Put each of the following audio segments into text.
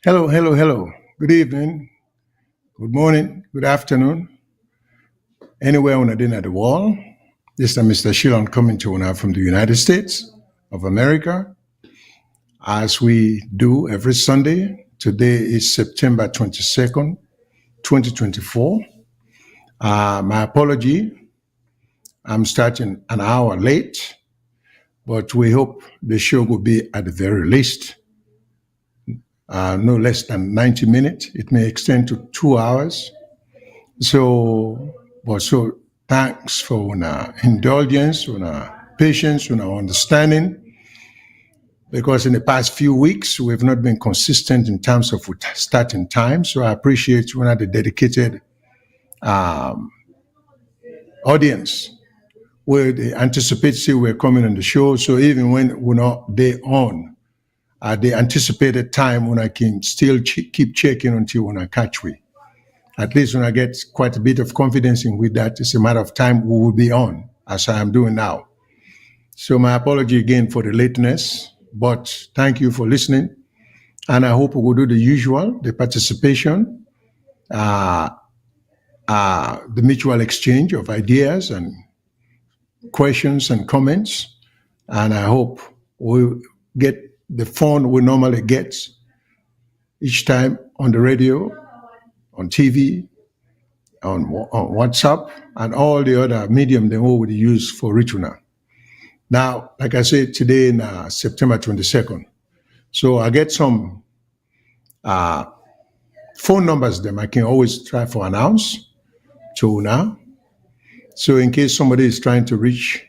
Hello, hello, hello. Good evening, good morning, good afternoon, anywhere on the day of the world. This is Mr. Shyllon coming to you now from the United States of America, as we do every Sunday. Today is September 22nd, 2024. My apology, I'm starting an hour late, but we hope the show will be at the very least no less than 90 minutes. It may extend to 2 hours. So thanks for indulgence, patience, understanding, because in the past few weeks, we've not been consistent in terms of starting time. So I appreciate the dedicated audience where they anticipate say we're coming on the show. So even when we're not there on, the anticipated time when I can still keep checking until when I catch we. At least when I get quite a bit of confidence in with that, it's a matter of time we will be on, as I am doing now. So my apology again for the lateness, but thank you for listening. And I hope we will do the usual, the participation, the mutual exchange of ideas and questions and comments. And I hope we'll get the fun we normally get each time on the radio, on TV, on WhatsApp, and all the other medium that we would use for ritual. Now, like I said, today in September 22nd. So I get some phone numbers them I can always try for announce to now. So in case somebody is trying to reach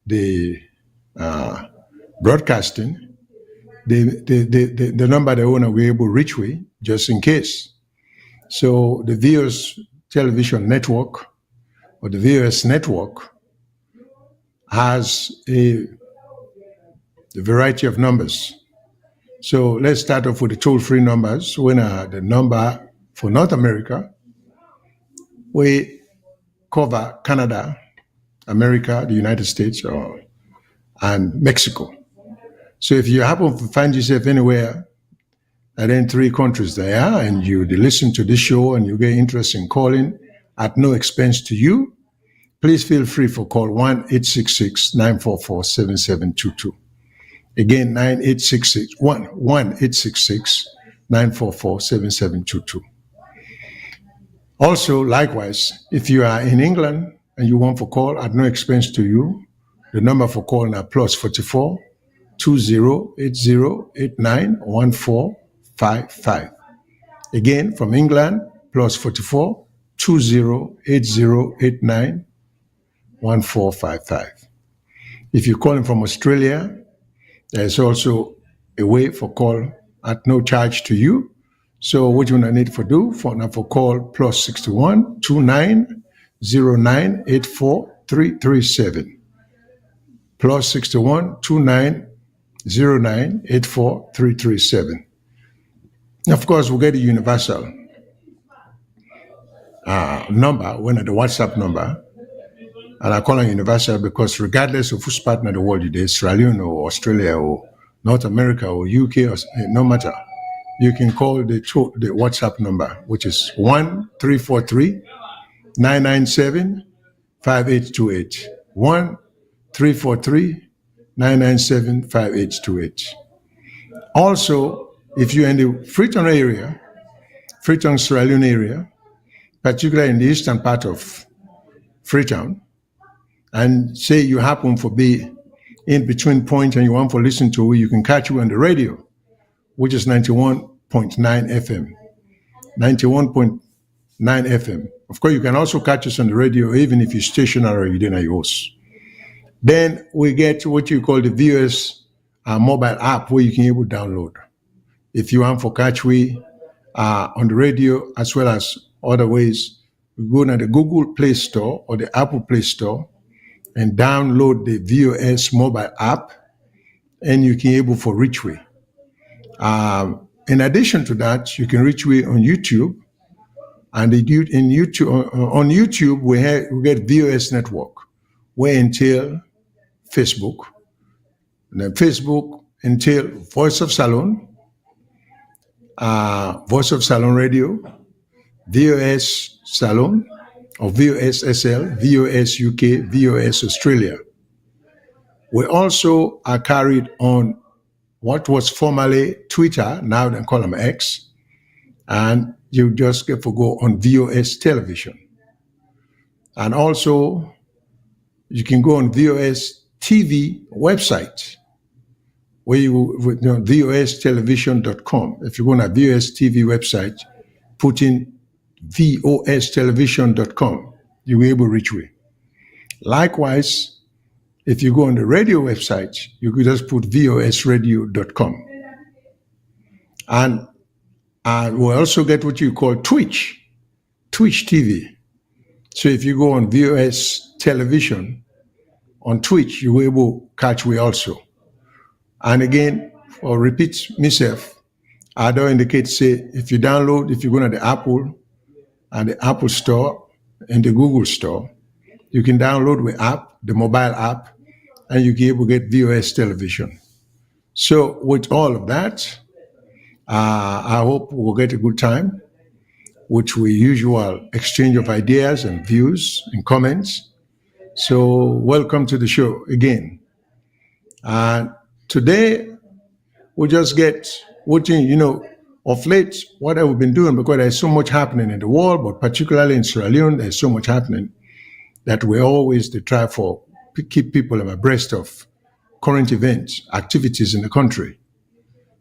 the broadcasting, the number they want to be able to reach with, just in case. So the VOS television network or the VOS network has a variety of numbers. So let's start off with the toll-free numbers. When the number for North America, we cover Canada, America, the United States, and Mexico. So if you happen to find yourself anywhere in three countries there, and you listen to this show and you get interest in calling at no expense to you, please feel free for call 1-866-944-7722. Again, 1-866-944-7722. Also, likewise, if you are in England and you want for call at no expense to you, the number for call now +44 2080891455. Again, from England, +44 2080891455. If you're calling from Australia, there's also a way for call at no charge to you. So what you need for do for call +61 2909843337. +61 2909843337. Of course, we'll get a universal number, when the WhatsApp number. And I call it universal because regardless of which part of the world it is, Sierra Leone or Australia or North America or UK, or no matter, you can call the WhatsApp number, which is 1-343-997-5828. 1-343-997-5828. Also, if you're in the Freetown area, Freetown, Sierra Leone area, particularly in the eastern part of Freetown, and say you happen to be in between points and you want to listen to it, you can catch you on the radio, which is 91.9 FM. 91.9 FM. Of course, you can also catch us on the radio, even if you're stationary or you're in yours. Then we get what you call the VOS mobile app, where you can able to download. If you want for catch we on the radio, as well as other ways, you go to the Google Play Store or the Apple Play Store and download the VOS mobile app, and you can able for reach we. In addition to that, you can reach we on YouTube, and on YouTube we get VOS Network, where entail Facebook, and then Facebook entail Voice of Salon, Voice of Salon Radio, VOS Salon, or VOS SL, VOS UK, VOS Australia. We also are carried on what was formerly Twitter, now they call them X, and you just get to go on VOS Television. And also, you can go on VOS TV website, where VOStelevision.com. If you go on a VOS TV website, put in VOStelevision.com, you'll be able to reach me. Likewise, if you go on the radio website, you could just put VOSradio.com. And we'll also get what you call Twitch TV. So if you go on VOS Television on Twitch, you will be able to catch me also. And again, I'll repeat myself, I don't indicate, say, if you go to the Apple and the Apple Store and the Google Store, you can download the app, the mobile app, and you can be able to get VOS Television. So with all of that, I hope we'll get a good time, which we usual exchange of ideas and views and comments. So welcome to the show again. Today, we just get of late, what I've been doing, because there's so much happening in the world, but particularly in Sierra Leone, there's so much happening that we always try for keep people abreast of current events, activities in the country.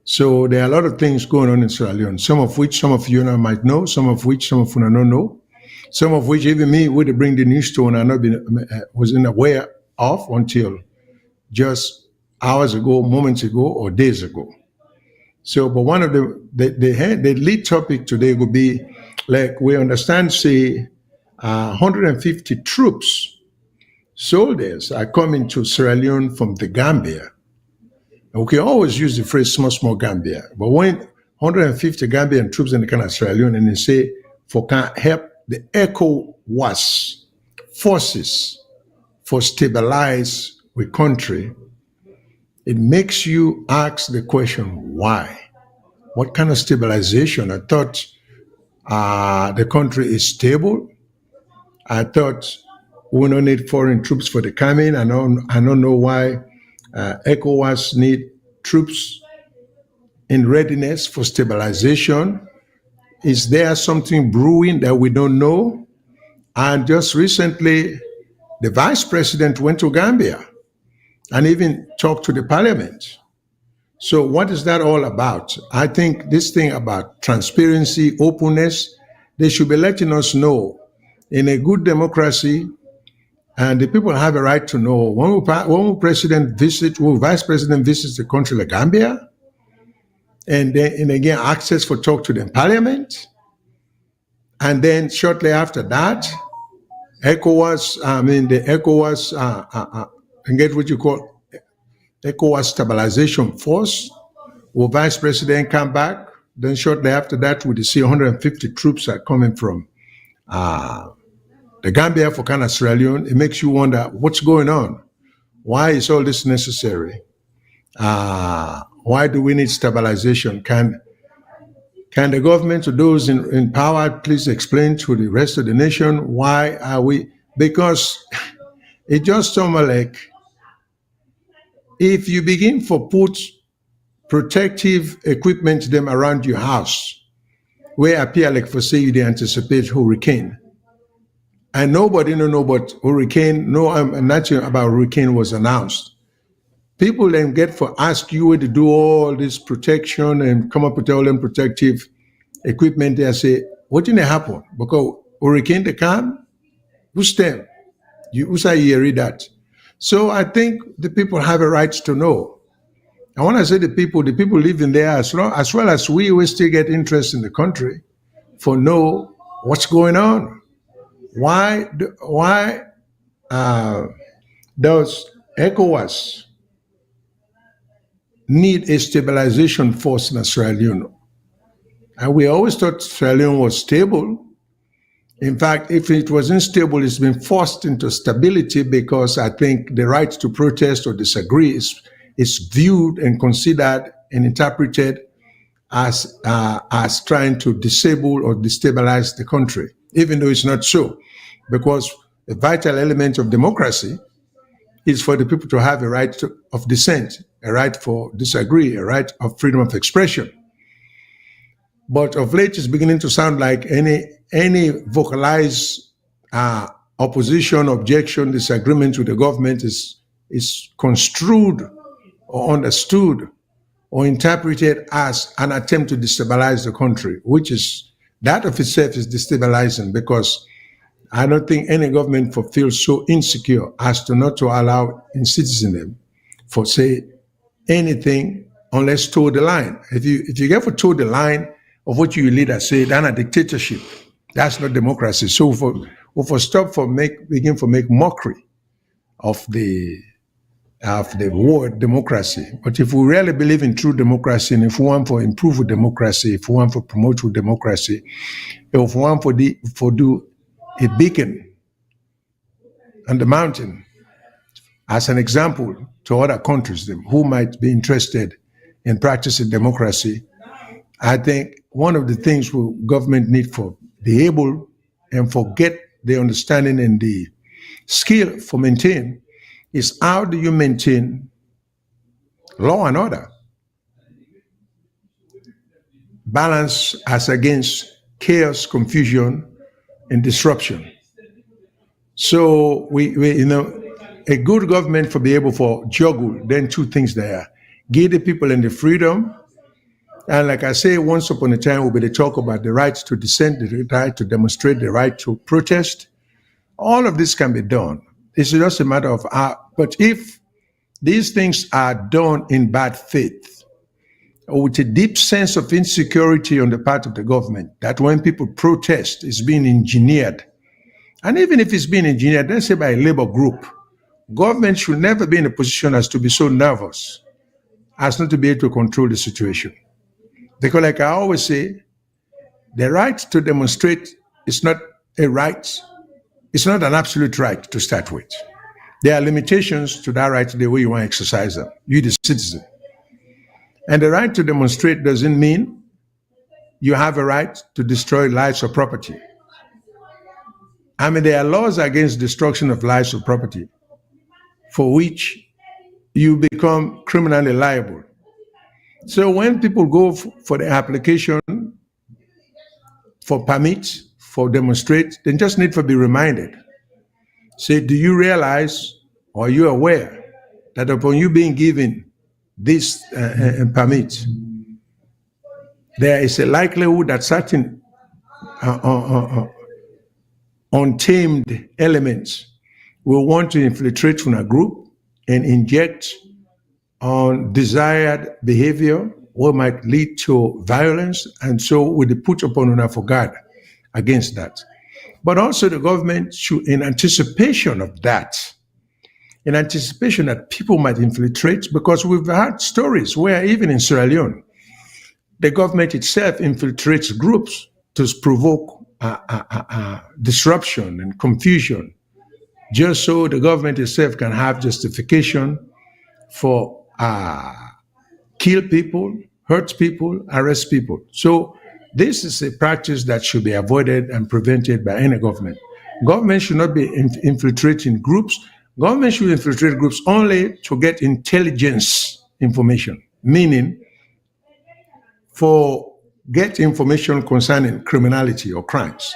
So there are a lot of things going on in Sierra Leone, some of which some of you might know, some of which some of you don't know, some of which even me would bring the news to and I wasn't aware of until just hours ago, moments ago, or days ago. So, but one of the lead topic today would be, like, we understand, say, 150 troops, soldiers are coming to Sierra Leone from the Gambia. And we can always use the phrase small Gambia, but when 150 Gambian troops in the kind of Sierra Leone, and they say, for can help the ECOWAS forces for stabilize the country, it makes you ask the question, why? What kind of stabilization? I thought the country is stable. I thought we don't need foreign troops for the coming. I don't know why ECOWAS need troops in readiness for stabilization. Is there something brewing that we don't know? And just recently, the vice president went to Gambia and even talk to the parliament. So what is that all about? I think this thing about transparency, openness, they should be letting us know in a good democracy, and the people have a right to know when vice president visits the country like Gambia, and again access for talk to the parliament, and then shortly after that, the ECOWAS and get what you call ECOWAS stabilization force. Will vice president come back? Then shortly after that, we see 150 troops are coming from the Gambia for kind of Sierra Leone. It makes you wonder what's going on. Why is all this necessary? Why do we need stabilization? Can the government or those in power please explain to the rest of the nation why are we? Because it just sounds like if you begin to put protective equipment them around your house, where appear like for say they anticipate hurricane, and nobody know but hurricane, nothing about hurricane was announced. People then get for ask you to do all this protection and come up with all them protective equipment. They say, what didn't happen? Because hurricane they come, who's them? You read that. So I think the people have a right to know. I want to say the people living there, as well as we still get interest in the country, for know what's going on. Why does ECOWAS need a stabilization force in Sierra Leone? And we always thought Sierra Leone was stable. In fact, if it wasn't stable, it's been forced into stability because I think the right to protest or disagree is viewed and considered and interpreted as trying to disable or destabilize the country, even though it's not so, because a vital element of democracy is for the people to have a right of dissent, a right for disagree, a right of freedom of expression. But of late, it's beginning to sound like any vocalized opposition, objection, disagreement with the government is construed or understood or interpreted as an attempt to destabilize the country, which is, that of itself is destabilizing, because I don't think any government feels so insecure as to not to allow in citizenship for say anything unless toe the line. If you get for toe the line of what your leader say, that's a dictatorship. That's not democracy. So for stop for begin for make mockery of the word democracy. But if we really believe in true democracy, and if we want for improve democracy, if we want for promote democracy, if we want for do a beacon on the mountain as an example to other countries who might be interested in practicing democracy, I think one of the things government need for be able and forget the understanding and the skill for maintain is how do you maintain law and order, balance as against chaos, confusion, and disruption. So we a good government for be able for juggle then two things there, give the people and the freedom. And like I say, once upon a time we'll be to talk about the right to dissent, the right to demonstrate, the right to protest. All of this can be done. It's just a matter of but if these things are done in bad faith, or with a deep sense of insecurity on the part of the government, that when people protest, it's being engineered. And even if it's being engineered, let's say by a labor group, government should never be in a position as to be so nervous as not to be able to control the situation. Because like I always say, the right to demonstrate is not a right, it's not an absolute right to start with. There are limitations to that right the way you want to exercise them, you the citizen. And the right to demonstrate doesn't mean you have a right to destroy lives or property. I mean, there are laws against destruction of lives or property for which you become criminally liable. So when people go for the application for permits, for demonstrate, they just need to be reminded. Say, do you realize or are you aware that upon you being given this permit, there is a likelihood that certain untamed elements will want to infiltrate from a group and inject undesired behavior what might lead to violence, and so will be put upon una for guard against that. But also the government should, in anticipation of that, in anticipation that people might infiltrate, because we've had stories where even in Sierra Leone, the government itself infiltrates groups to provoke disruption and confusion, just so the government itself can have justification for kill people, hurt people, arrest people. So this is a practice that should be avoided and prevented by any government. Government should not be infiltrating groups. Government should infiltrate groups only to get intelligence information, meaning for get information concerning criminality or crimes.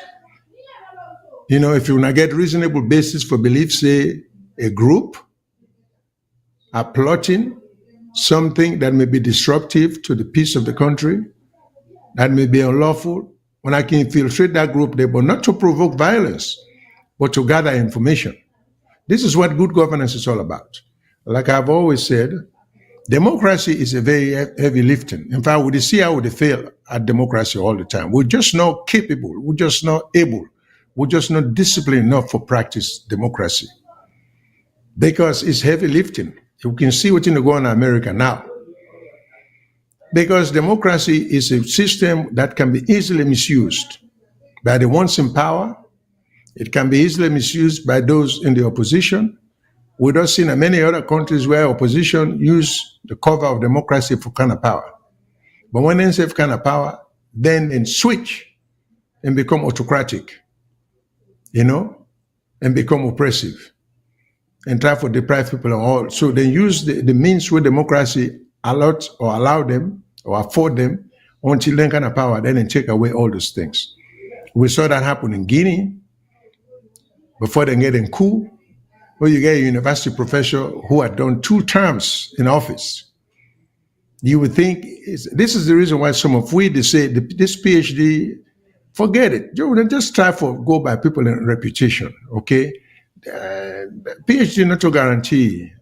You know, if you want to get reasonable basis for belief, say a group are plotting something that may be disruptive to the peace of the country, that may be unlawful, when I can infiltrate that group, they but not to provoke violence, but to gather information. This is what good governance is all about. Like I've always said, democracy is a very heavy lifting. In fact, we see how they fail at democracy all the time. We're just not capable, we're just not able, we're just not disciplined enough for practice democracy. Because it's heavy lifting. You can see what's going on in America now. Because democracy is a system that can be easily misused by the ones in power. It can be easily misused by those in the opposition. We've not seen in many other countries where opposition use the cover of democracy for kind of power. But when NSF kind of power, then switch and become autocratic, and become oppressive and try to deprive people of all. So they use the means where democracy allot or allow them or afford them until they kind of power, then they take away all those things. We saw that happen in Guinea before they get in coup, where you get a university professor who had done 2 terms in office. You would think this is the reason why some of they say this PhD, forget it. Just try to go by people in reputation, okay? PhD not a guarantee,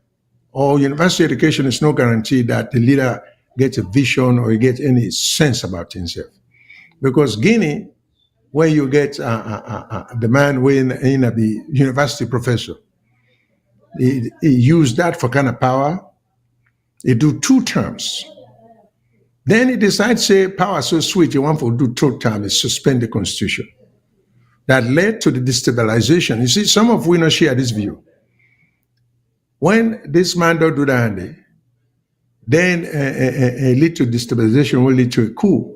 or university education is no guarantee that the leader gets a vision or he gets any sense about himself. Because Guinea, where you get the man in the university professor, he used that for kind of power. He do 2 terms. Then he decides, say, power so sweet, you want to do 2 terms, suspend the constitution. That led to the destabilization. You see, some of we not share this view. When this man don't do that, then a lead to destabilization will lead to a coup.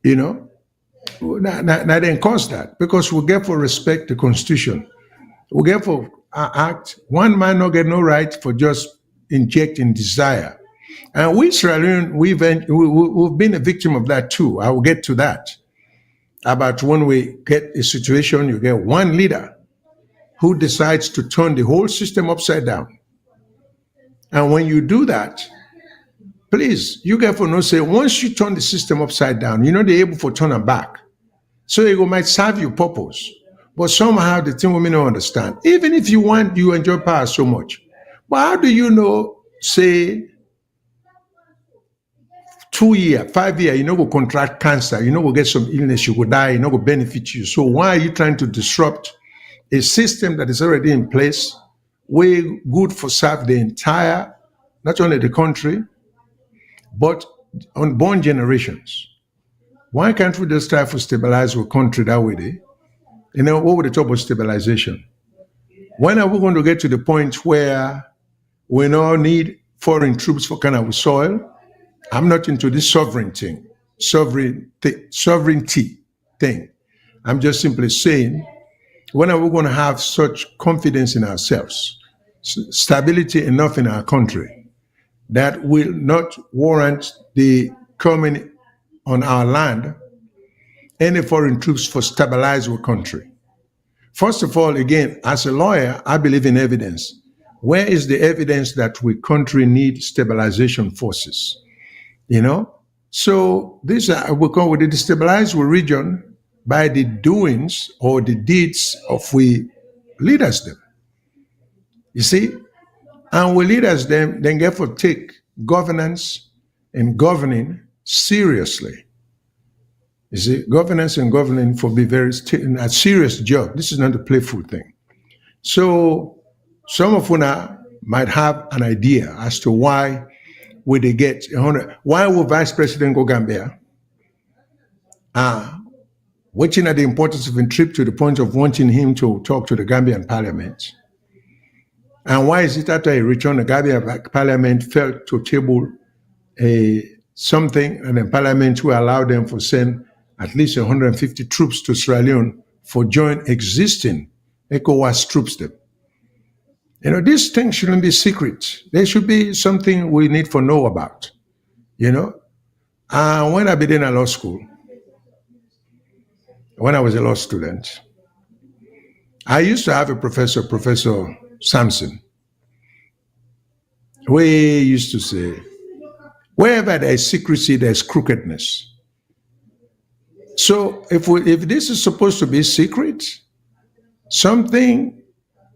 Now then cause that, because we get for respect the constitution. We get for act. One man not get no right for just injecting desire. And we Sierra Leone, we've been a victim of that too. I will get to that. About when we get a situation, you get one leader who decides to turn the whole system upside down. And when you do that, please, you get for no say, once you turn the system upside down, you're not able to turn it back. So it might serve your purpose. But somehow the thing women don't understand. Even if you enjoy power so much. But how do you know, say, 2 years, 5 years, go contract cancer, go get some illness, you go die, go benefit you. So why are you trying to disrupt a system that is already in place, way good for serve the entire, not only the country, but unborn generations? Why can't we just try to stabilize our country that way? What would the talk about stabilization? When are we going to get to the point where we now need foreign troops for kind of soil? I'm not into this sovereignty thing. I'm just simply saying, when are we going to have such confidence in ourselves, stability enough in our country, that will not warrant the coming on our land any foreign troops for stabilize our country? First of all, again, as a lawyer, I believe in evidence. Where is the evidence that we country need stabilization forces? So this we call the destabilized region by the doings or the deeds of we leaders them. You see, and we leaders them then get to take governance and governing seriously. You see, governance and governing for be a serious job. This is not a playful thing. So some of you might have an idea as to why would they get 100. Why would Vice President go Gambia? Watching at the importance of a trip to the point of wanting him to talk to the Gambian Parliament. And why is it after he returned, the Gambian Parliament failed to table something, and the Parliament will allow them to send at least 150 troops to Sierra Leone for join existing ECOWAS troops them. These things shouldn't be secret. There should be something we need to know about, When I began in law school, when I was a law student, I used to have a professor, Professor Sampson. We used to say, wherever there is secrecy, there is crookedness. So if this is supposed to be secret, something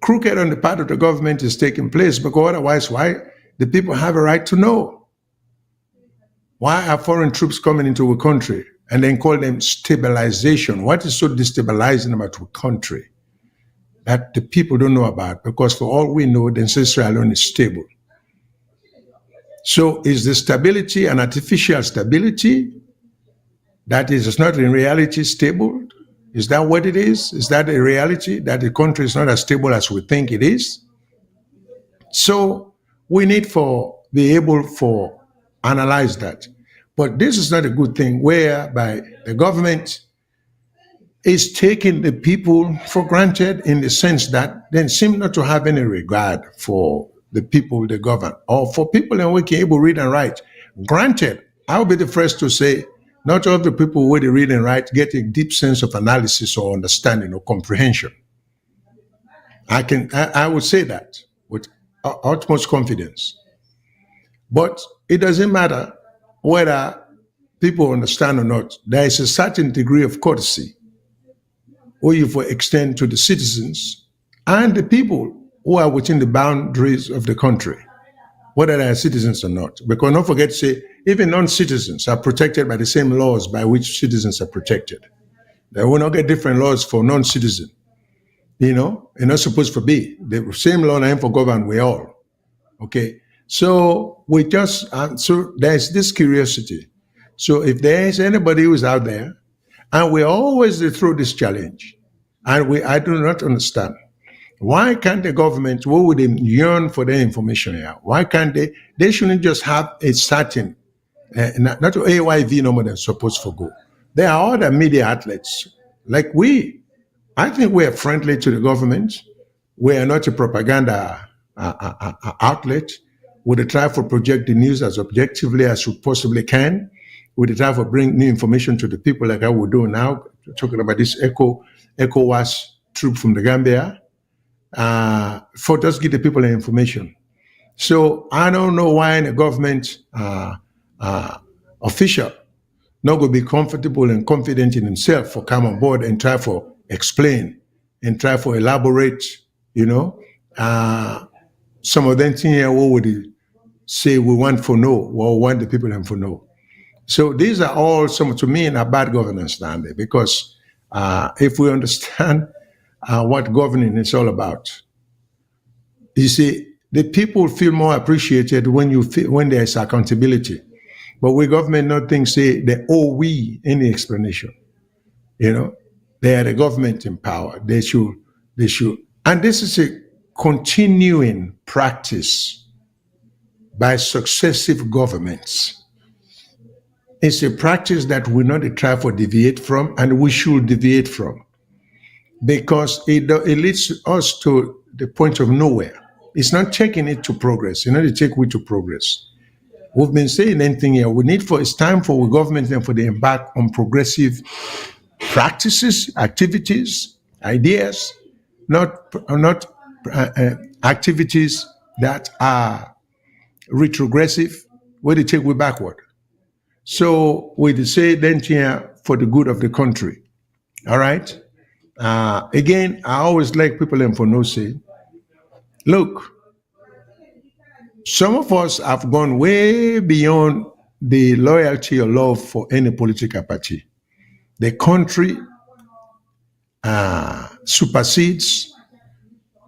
crooked on the part of the government is taking place, because otherwise, why the people have a right to know? Why are foreign troops coming into a country and then call them stabilization? What is so destabilizing about a country that the people don't know about? Because for all we know, then Sierra Leone is stable. So is the stability an artificial stability that is not in reality stable? Is that what it is? Is that a reality that the country is not as stable as we think it is? So we need to be able to analyze that. But this is not a good thing whereby the government is taking the people for granted in the sense that they seem not to have any regard for the people they govern or for people who can able to read and write. Granted, I'll be the first to say not all the people who read and write get a deep sense of analysis or understanding or comprehension. I would say that with utmost confidence. But it doesn't matter whether people understand or not. There is a certain degree of courtesy or you for extend to the citizens and the people who are within the boundaries of the country, whether they are citizens or not. Because don't forget to say, even non-citizens are protected by the same laws by which citizens are protected. They will not get different laws for non-citizens. You're not supposed to be. The same law name for govern we all. Okay. So we just, so there's this curiosity. So if there is anybody who's out there, and we always throw this challenge, and I do not understand. Why can't the government, what would they yearn for their information here? Why can't they shouldn't just have a certain, not AYV no more than supposed to go. There are other media outlets, like I think we are friendly to the government. We are not a propaganda outlet. We try to project the news as objectively as we possibly can. We try to bring new information to the people like I would do now, talking about this ECOWAS troop from the Gambia, for just give the people the information. So I don't know why the government official not going to be comfortable and confident in himself for come on board and try to explain and try to elaborate, some of them things here, what would they say we want to know, or want the people to know. So these are all some, to me, in a bad governance standard, because if we understand what governing is all about, you see, the people feel more appreciated when there is accountability. But we government not think say they owe we any explanation. They are the government in power. They should, and this is a continuing practice by successive governments. It's a practice that we not try to deviate from, and we should deviate from, because it leads us to the point of nowhere. It's not taking it to progress. To take we to progress. We've been saying anything here. It's time for the government and for the embark on progressive practices, activities, ideas, not activities that are retrogressive, where they take we backward. So we say then here for the good of the country. All right. Again, I always like people and for no say. Look, some of us have gone way beyond the loyalty or love for any political party. The country supersedes,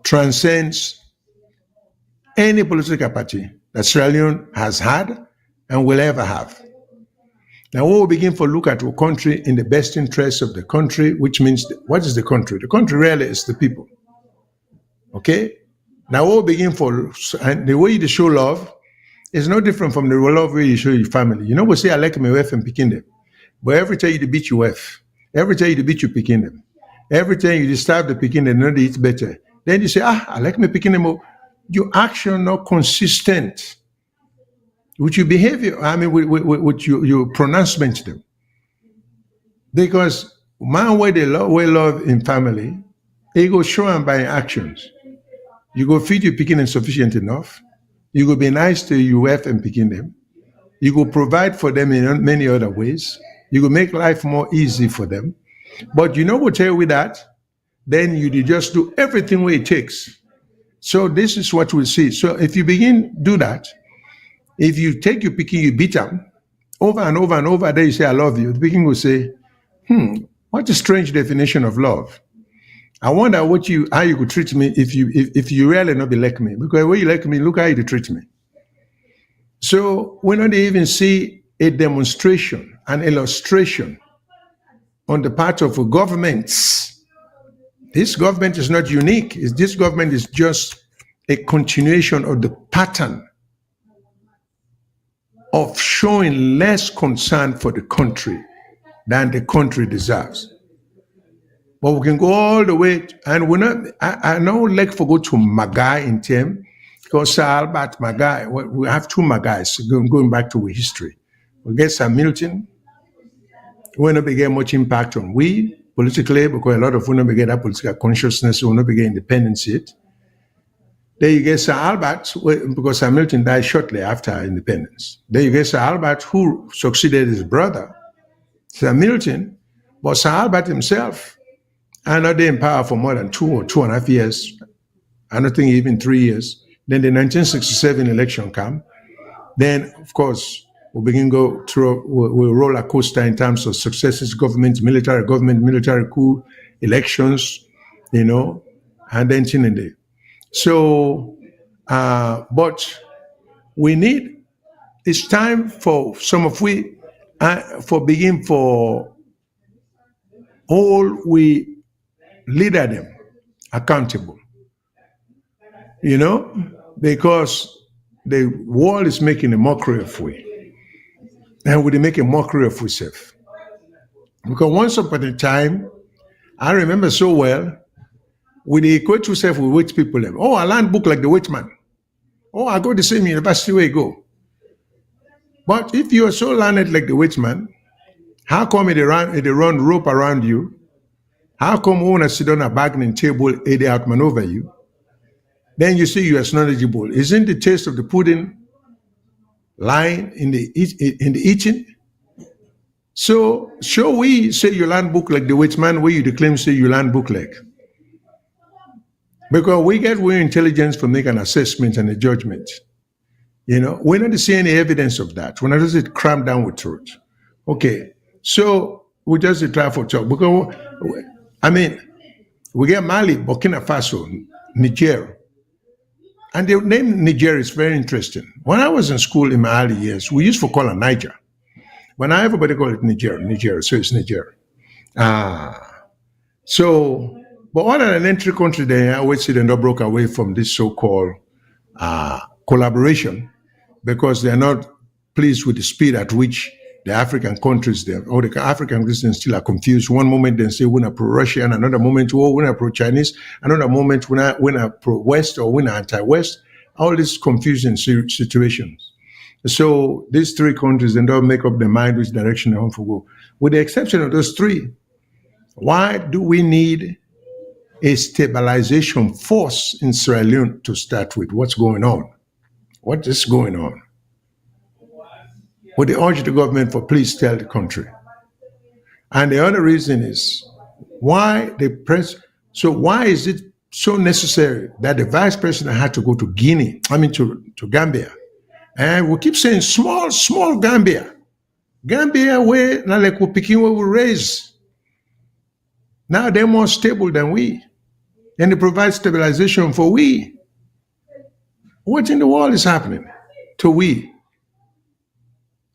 transcends any political party that Sierra Leone has had and will ever have. Now, we will begin to look at our country in the best interest of the country, which means, what is the country? The country really is the people. Okay? Now, we'll begin and the way you show love is no different from the love way you show your family. We say, I like my wife and picking them. But every time you beat your wife, every time you beat your picking them, every time you disturb the picking them, they eat better. Then you say, I like my picking them. Your action not consistent with your behavior, with your pronouncement to them. Because man, where they love in family, it go show them by actions. You go feed your picking them sufficient enough. You go be nice to your wife and picking them. You go provide for them in many other ways. You go make life more easy for them. But what tell you with that? Then you just do everything what it takes. So this is what we see. So if you begin do that, if you take your picking, you beat them over and over and over, then you say, I love you. The picking will say, what a strange definition of love. I wonder how you could treat me if you really not be like me. Because when you like me, look how you treat me. So we don't even see a demonstration, an illustration on the part of governments. This government is not unique. This government is just a continuation of the pattern of showing less concern for the country than the country deserves. But we can go all the way, and we're not. I know like for go to Magai in term, because Sir Albert Magai. We have two Magais going back to history. We get Sir Milton. We not get much impact on we politically because a lot of we not get that political consciousness. We not get independence yet. Then you get Sir Albert, because Sir Milton died shortly after independence. Then you get Sir Albert, who succeeded his brother, Sir Milton, but Sir Albert himself, and not in power for more than 2.5 years. I don't think even 3 years. Then the 1967 election come. Then, of course, we begin go through, we roller coaster in terms of successes, government, military coup, elections, and then Chinende. So, but we need, it's time for some of we, for all we leader them accountable, because the world is making a mockery of we. And we make a mockery of ourselves. Because once upon a time, I remember so well, we equate yourself with which people. Oh, I learned book like the witch man. Oh, I go the same university where you go. But if you are so learned like the witch man, how come they run rope around you? How come when I sit on a bargaining table, they outmaneuver you? Then you say you are knowledgeable. Isn't the taste of the pudding lying in the eating? So we say you learn book like the witch man, where you claim say you learn book like. Because we get our intelligence for making an assessment and a judgment. We're not seeing any evidence of that. We're not just crammed down with truth. Okay, so we just try for talk. Because, we get Mali, Burkina Faso, Niger. And the name Niger is very interesting. When I was in school in my early years, we used to call it Niger. But now everybody call it Niger, so it's Niger. But other than entry country, they always see they not broke away from this so-called collaboration because they're not pleased with the speed at which the African countries, or the African Christians still are confused. One moment they say we're not pro-Russian, another moment, we're not pro-Chinese, another moment we're not pro-West or we're not anti-West. All these confusing situations. So these three countries, they don't make up their mind which direction they want to go. With the exception of those three, why do we need a stabilization force in Sierra Leone to start with? What's going on? What is going on? Would they urge the government for please tell the country? And the other reason is why why is it so necessary that the vice president had to go to to Gambia? And we keep saying small Gambia. Gambia where not like we're picking where we raise. Now they're more stable than we. And they provide stabilization for we. What in the world is happening to we?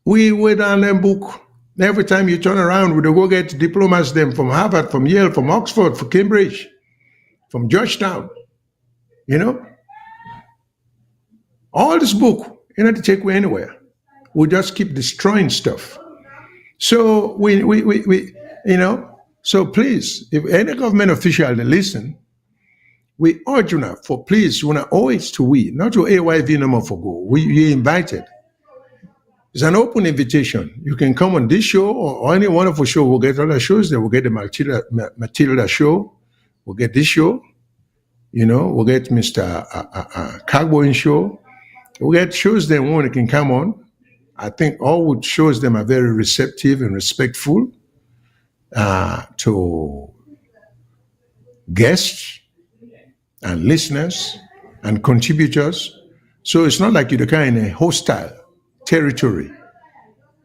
We wait on them book. Every time you turn around, we go get diplomas them from Harvard, from Yale, from Oxford, from Cambridge, from Georgetown. All this book, to take away anywhere. We just keep destroying stuff. So we so please, if any government official they listen, we urge you now for please, you owe it to we, not to AYV no more for go. You're invited. It's an open invitation. You can come on this show or any wonderful show. We'll get other shows there. We'll get the Matilda show. We'll get this show. We'll get Mr. Cagboin show. We'll get shows there when they can come on. I think all shows them are very receptive and respectful to guests and listeners and contributors. So it's not like you're kind of hostile territory.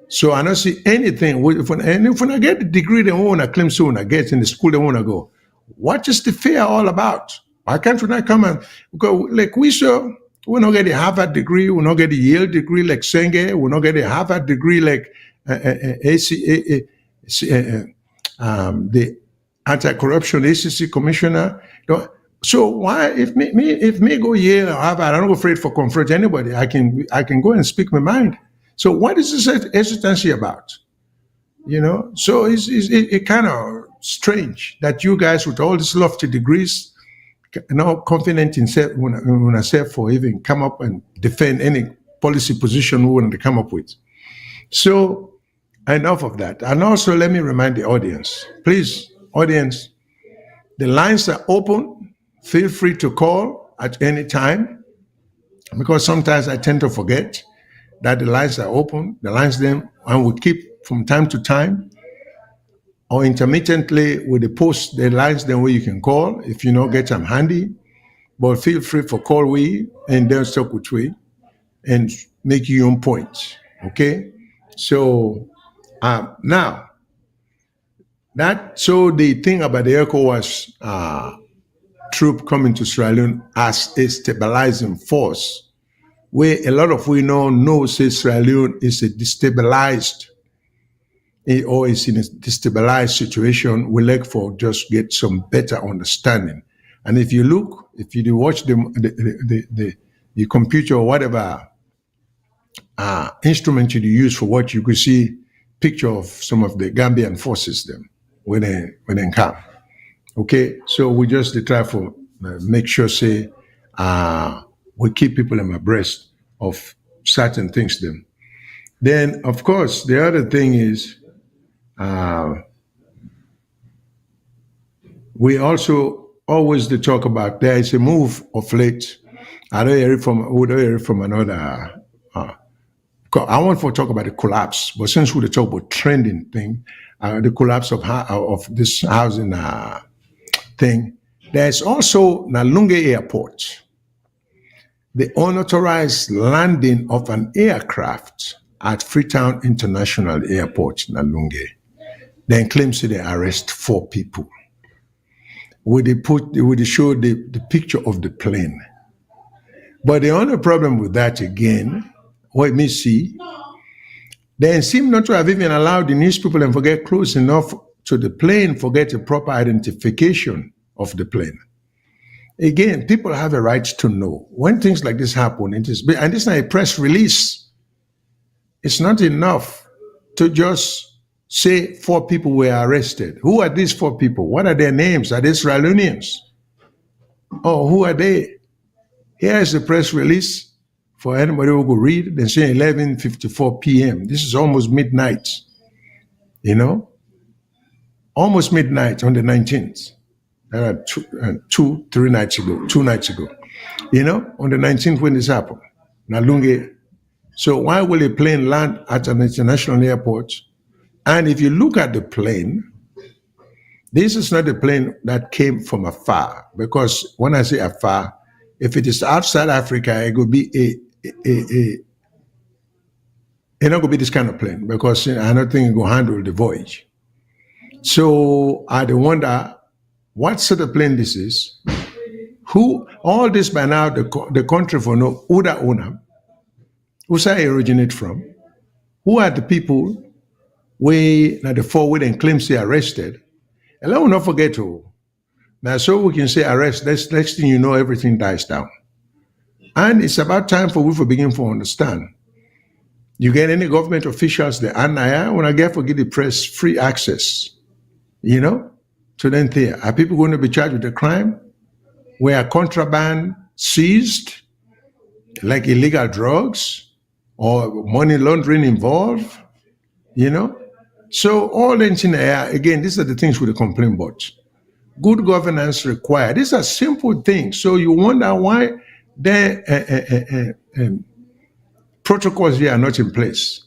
So I don't see anything. If I get the degree they want to claim so I get in the school they want to go, what is the fear all about? Why can't we not come and because like we not get a Harvard degree, we not get a Yale degree like Senge, we not get a Harvard degree like the anti-corruption ACC commissioner. So why if me go Yale or Harvard, I'm not afraid for confront anybody. I can go and speak my mind. So what is this hesitancy about? So it's kind of strange that you guys with all these lofty degrees, confident in self, when I say for even come up and defend any policy position we want to come up with. So enough of that. And also let me remind the audience, please, audience, the lines are open. Feel free to call at any time, because sometimes I tend to forget that the lines are open. The lines then, and we keep from time to time or intermittently with the post the lines then where you can call if you know get them handy. But feel free for call we and then talk with we and make your own points. Okay? So now the thing about the ECOWAS troop coming to Sierra Leone as a stabilizing force, where a lot of we know say Sierra Leone is a destabilized or is in a destabilized situation, we like for just get some better understanding. And if you watch the computer or whatever instrument you use for what, you could see picture of some of the Gambian forces them when they come. Okay, so we just try for make sure say we keep people abreast of certain things them. Then of course the other thing is we also always talk about there is a move of late. I don't hear it from another. I want to talk about the collapse, but since we talk about trending thing, the collapse of this housing thing, there's also Nalunge Airport, the unauthorized landing of an aircraft at Freetown International Airport, Nalunge. Then claims they arrest 4 people. Would they show the picture of the plane? But the only problem with that again, what me see, they seem not to have even allowed the news people and get close enough to the plane for get a proper identification of the plane. Again, people have a right to know when things like this happen. And this is not a press release. It's not enough to just say 4 people were arrested. Who are these 4 people? What are their names? Are they Sierra Leoneans? Oh, who are they? Here is the press release for anybody who could read. They say 11:54 p.m. This is almost midnight. Almost midnight on the 19th. 2 nights ago. On the 19th when this happened. Nalunge. So why will a plane land at an international airport? And if you look at the plane, this is not a plane that came from afar. Because when I say afar, if it is outside Africa, it could be it's not going to be this kind of plane, because I don't think it will handle the voyage. So I wonder what sort of plane this is. Who all this by now the country for no Uda Una, who's I originate from? Who are the people we now the 4 and claims they arrested? And let me not forget to now, so we can say arrest. Next thing you know, everything dies down. And it's about time for we to begin to understand. You get any government officials there, and when I get the press free access, to them there. Are people going to be charged with a crime? Where contraband seized, like illegal drugs, or money laundering involved, So all in the air, again, these are the things we complain about. Good governance required. These are simple things. So you wonder why the protocols here are not in place.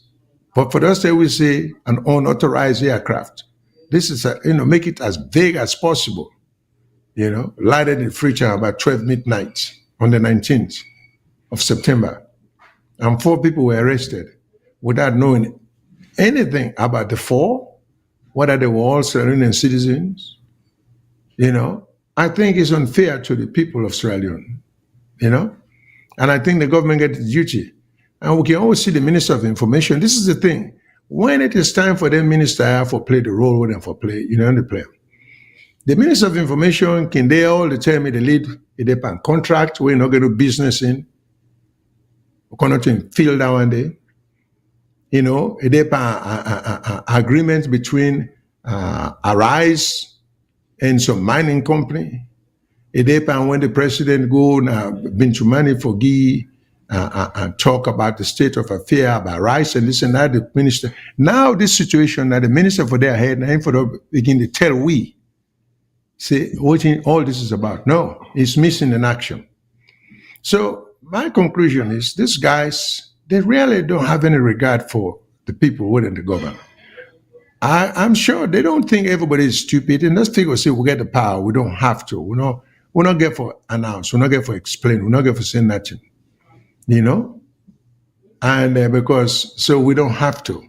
But for us, we say an unauthorized aircraft. This is make it as vague as possible. Landed in Freetown about 12 midnight on the 19th of September. And 4 people were arrested without knowing anything about the 4, whether they were all Sierra Leonean citizens. I think it's unfair to the people of Sierra Leone, and I think the government gets the duty. And we can always see the Minister of Information. This is the thing. When it is time for the minister to play the role with them for play, they play. The Minister of Information can they all the time the lead a contract we're not going to do business in. We're going to fill that one day. agreement between Arise and some mining company. It depends when the president go na Binchumani Fogi and talk about the state of affair about rice and this and that. The minister now this situation that the minister for their head and for the begin to tell we say what all this is about. No, it's missing in action. So my conclusion is these guys they really don't have any regard for the people within the government. I'm sure they don't think everybody is stupid, and those people say we get the power, we don't have to. We're not get for announce, we're not get for explain, we're not get for say nothing, and because so we don't have to.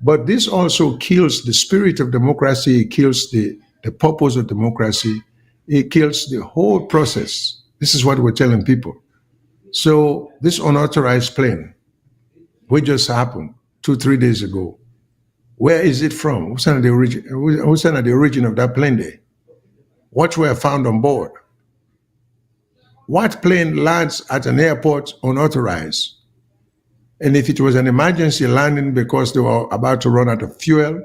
But this also kills the spirit of democracy. It kills the purpose of democracy. It kills the whole process. This is what we're telling people. So this unauthorized plane, which just happened 2-3 days ago. Where is it from? Who's the origin of that plane there? What were found on board? What plane lands at an airport unauthorized? And if it was an emergency landing because they were about to run out of fuel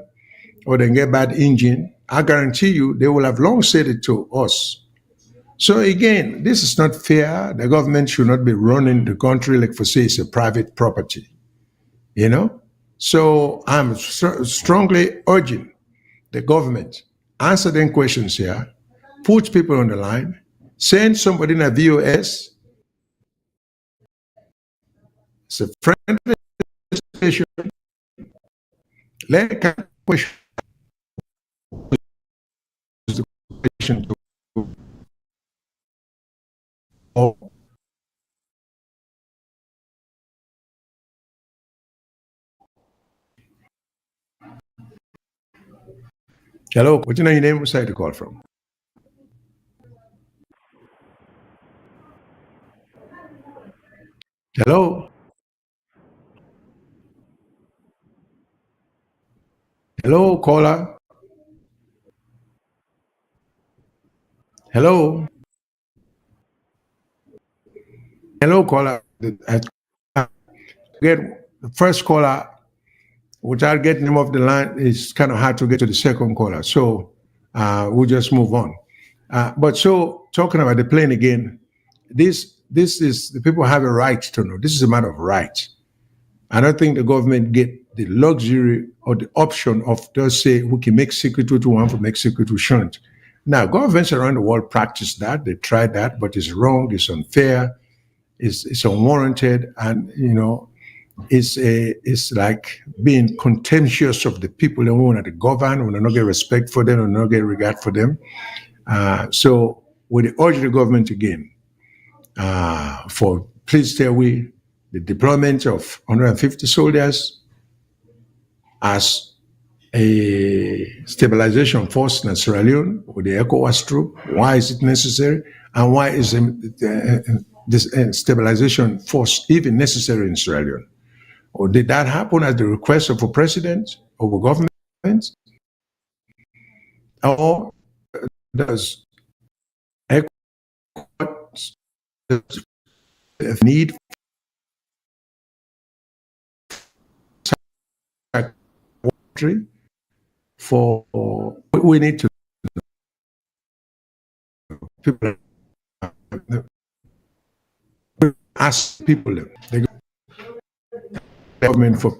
or they get bad engine, I guarantee you they will have long said it to us. So again, this is not fair. The government should not be running the country like for say it's a private property, So I'm strongly urging the government, answer them questions here, put people on the line, send somebody in a VOS, it's a friendly station, let the question to all. Hello, what's your name? What's the call from? Hello? Hello, caller? Hello? Hello, caller? Get the first caller without getting him off the line, it's kind of hard to get to the second caller. So we'll just move on. But so talking about the plane again, this is the people have a right to know. This is a matter of right. I don't think the government get the luxury or the option of just say we can make secret what we want for make secret we shouldn't. Now governments around the world practice that, they try that, but it's wrong, it's unfair, it's unwarranted, and it's like being contemptuous of the people that want to govern, when they not get respect for them, or not get regard for them. So we urge the government again for please stay away the deployment of 150 soldiers as a stabilization force in Sierra Leone with the ECOWAS troop. Why is it necessary? And why is this stabilization force even necessary in Sierra Leone? Or did that happen at the request of a president or a government? Or does ECOWAS need for we need to people ask people the government for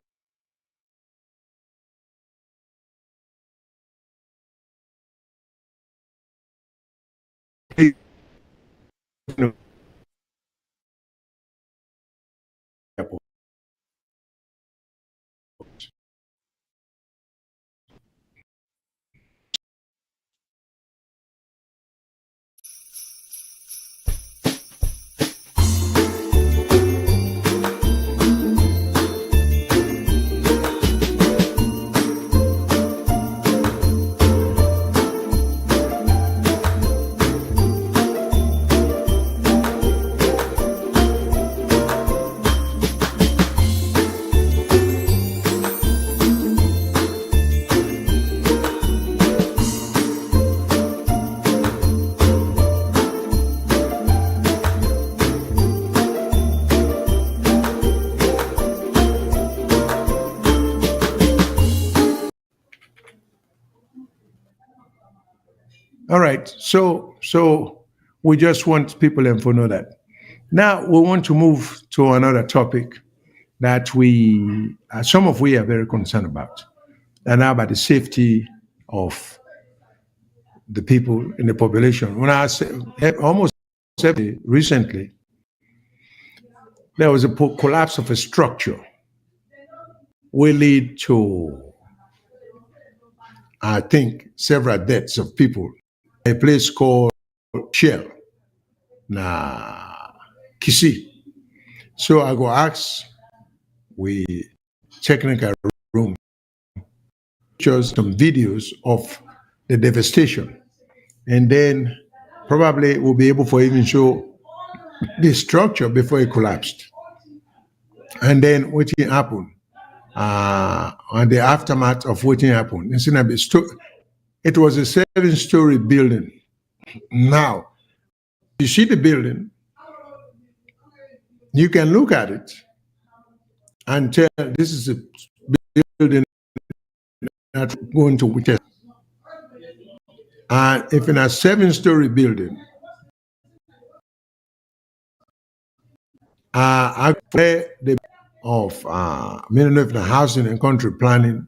All right. So we just want people to know that. Now we want to move to another topic that some of we are very concerned about, and now about the safety of the people in the population. When I say almost recently, there was a collapse of a structure will lead to, I think, several deaths of people. A place called Shell, na Kisi. So I go ask we technical room pictures, some videos of the devastation, and then probably we'll be able to even show the structure before it collapsed, and then what happened, and the aftermath of what happened. It was a 7-story building. Now, you see the building, you can look at it and tell this is a building that's going to witness. And if in a 7-story building, I the of Minister of the Housing and Country Planning,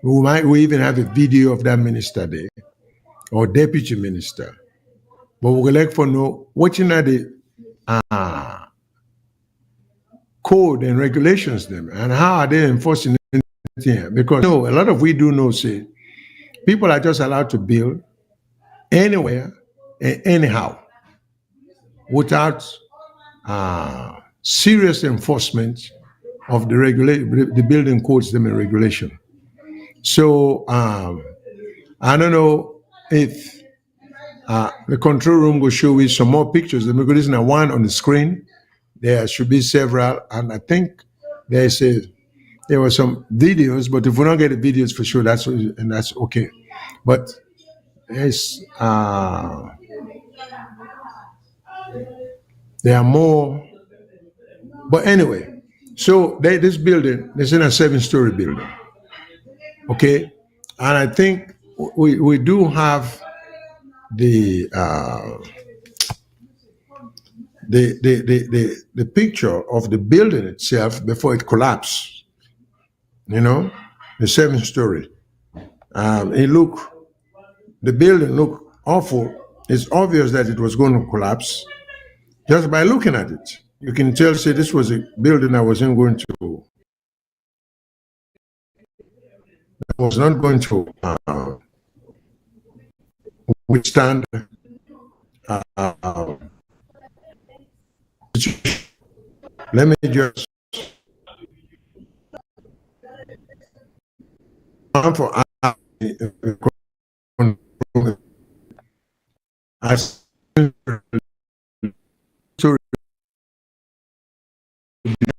we even have a video of that minister there or deputy minister. But we would like to know what are the code and regulations them and how are they enforcing it here? Because a lot of we do know say people are just allowed to build anywhere and anyhow without serious enforcement of the building codes them and regulation. So I don't know if the control room will show you some more pictures. Because there's not one on the screen. There should be several, and I think there were some videos. But if we don't get the videos for sure, that's okay. But there's there are more. But anyway, so this building is in a 7-story building. Okay, and I think we do have the picture of the building itself before it collapsed. The 7-story. The building looked awful. It's obvious that it was going to collapse just by looking at it. You can tell, say, this was a building that was not going to withstand let me just for as to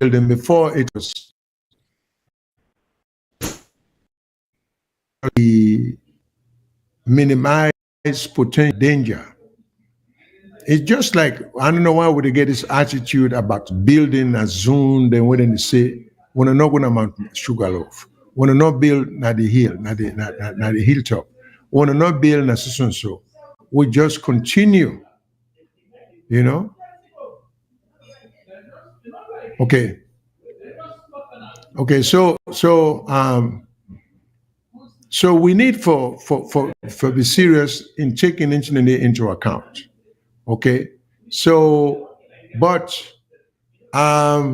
building before it was minimize potential danger. It's just like, I don't know why would they get this attitude about building a zone, then when they say, we're not going to mount sugar loaf. We're not build na the hill, na the hilltop. We're not build na so. We just continue, Okay. Okay, so we need for be serious in taking internet into account. Okay, so but let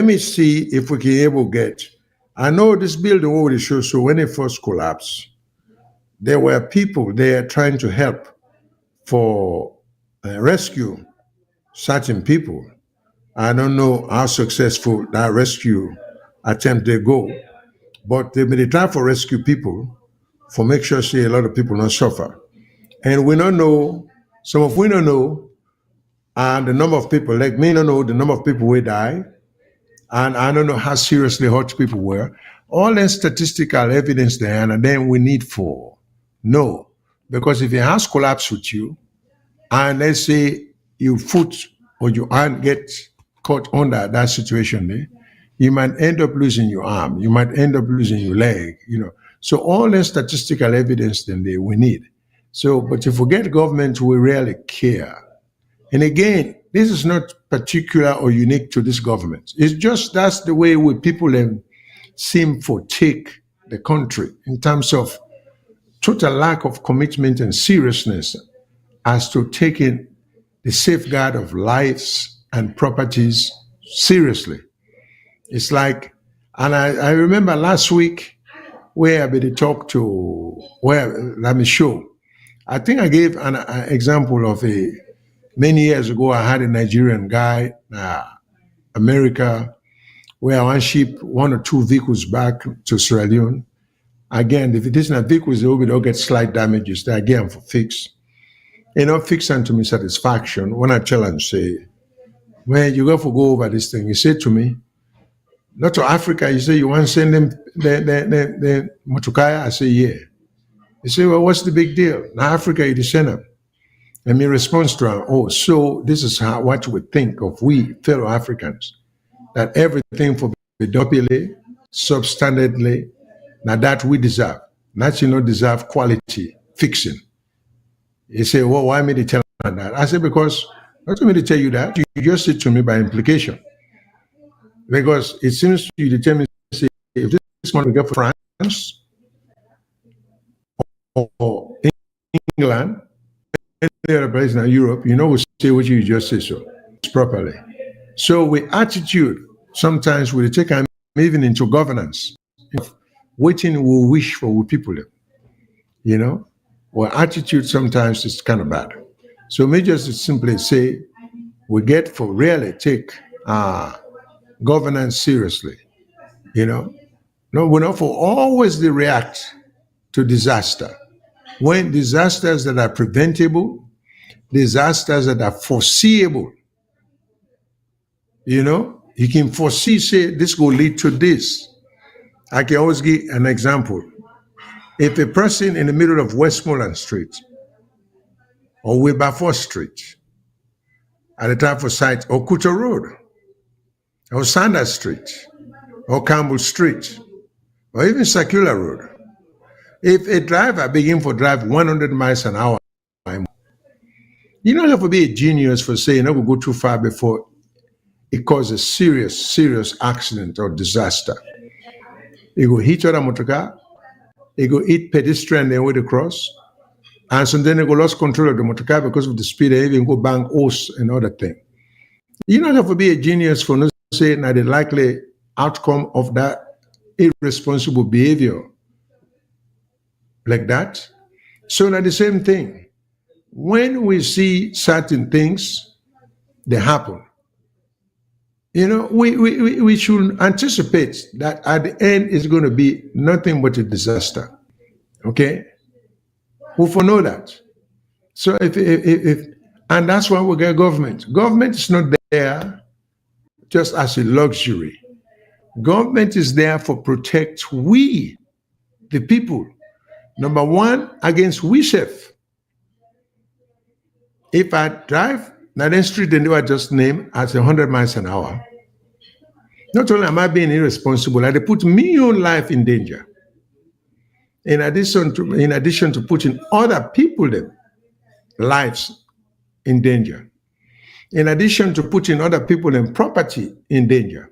me see if we can able get. I know this building already shows. So when it first collapsed, there were people there trying to help for rescue certain people. I don't know how successful that rescue attempt they go, but they try for rescue people for make sure a lot of people don't suffer. And we don't know, some of we don't know, and the number of people, like me don't know the number of people who die, and I don't know how seriously hurt people were. All that statistical evidence there, and then we need for no. Because if a house collapse with you, and let's say your foot or your hand get caught under that situation, you might end up losing your arm, you might end up losing your leg, So all the statistical evidence then we need. So, but if we get government, we really care. And again, this is not particular or unique to this government. It's just that's the way people seem to take the country in terms of total lack of commitment and seriousness as to taking the safeguard of lives and properties seriously. It's like, and I remember last week where I did talk to, let me show. I think I gave an example of many years ago, I had a Nigerian guy, America, where I ship 1 or 2 vehicles back to Sierra Leone. Again, if it isn't vehicles, they will get slight damages. They again for fix. Fix and to me satisfaction. When I challenge, say, when you go over this thing, you say to me, not to Africa, you say you want to send them the motukaya? I say, yeah. You say, well, what's the big deal? Now Africa, you send them. And me response to her, oh, so this is what we think of we fellow Africans, that everything for the properly, substandardly, now that we deserve. Not deserve quality fixing. You say, well, why me to tell her that? I say, because not for me to tell you that, you just said to me by implication. Because it seems you to tell me, say, if this one we get for France or England, any other place in Europe, we say what you just say so properly. So with attitude, sometimes we take them even into governance. Waiting we wish for people, Well, attitude sometimes is kind of bad. So me just simply say, we get for really take governance seriously, No, we're not for always they react to disaster. When disasters that are preventable, disasters that are foreseeable, you can foresee, say, this will lead to this. I can always give an example. If a person in the middle of Westmoreland Street or Wilberforce Street, at the time for site, or Kuta Road, or Sanders Street, or Campbell Street, or even Circular Road, if a driver begin to drive 100 miles an hour, you don't have to be a genius for saying, will go too far before it causes a serious accident or disaster. You go hit other motor car, you go hit pedestrian then with the cross, and so then you go lose control of the motor car because of the speed, they even go bang horse and other thing. You don't have to be a genius for not saying that the likely outcome of that irresponsible behavior like that. So now the same thing. When we see certain things, they happen. We should anticipate that at the end it's going to be nothing but a disaster. Okay? We know that. So and that's why we get government. Government is not there just as a luxury. Government is there for protect we, the people. Number one, against we self. If I drive Naden Street and I just name as 100 miles an hour, not only am I being irresponsible, I put my own life in danger. In addition to putting other people's lives in danger. In addition to putting other people and property in danger.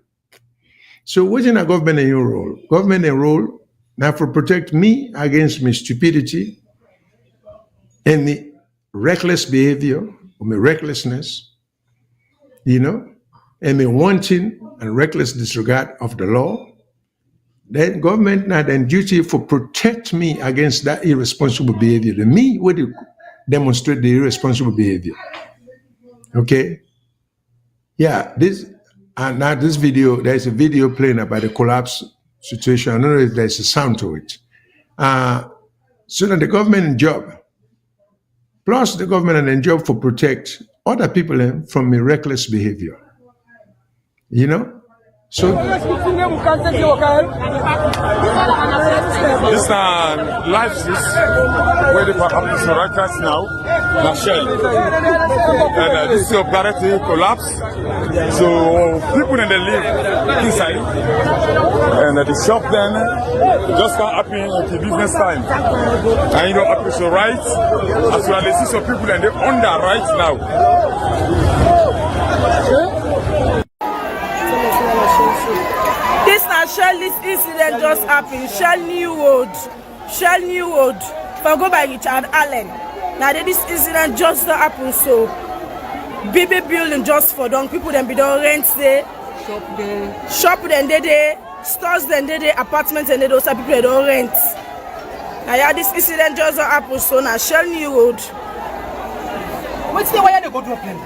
So within a government in your role, government in role now for protect me against my stupidity and the reckless behavior or my recklessness, and my wanting and reckless disregard of the law. Then government now then duty for protect me against that irresponsible behavior. The me would demonstrate the irresponsible behavior. Okay? Yeah, this video, there's a video playing about the collapse situation. I don't know if there's a sound to it. So that the government job, plus the government and job for protect other people from reckless behavior. So this life is where the happening right now. na Shell. And this is operating collapse. So people in the live inside. And the shop then just can't happen until business time. And you know, happen so right. As well as some people and they're under right now. This na Shell, this incident just happened. Shell New Road. For go by Richard Allen. Now this incident just happened, so BB building just for down people then be don't rent there. Shop then they stores then they apartments and they those people they don't rent. Now yeah, this incident just happened, so now Shell New Road. What's the way they go to a plan?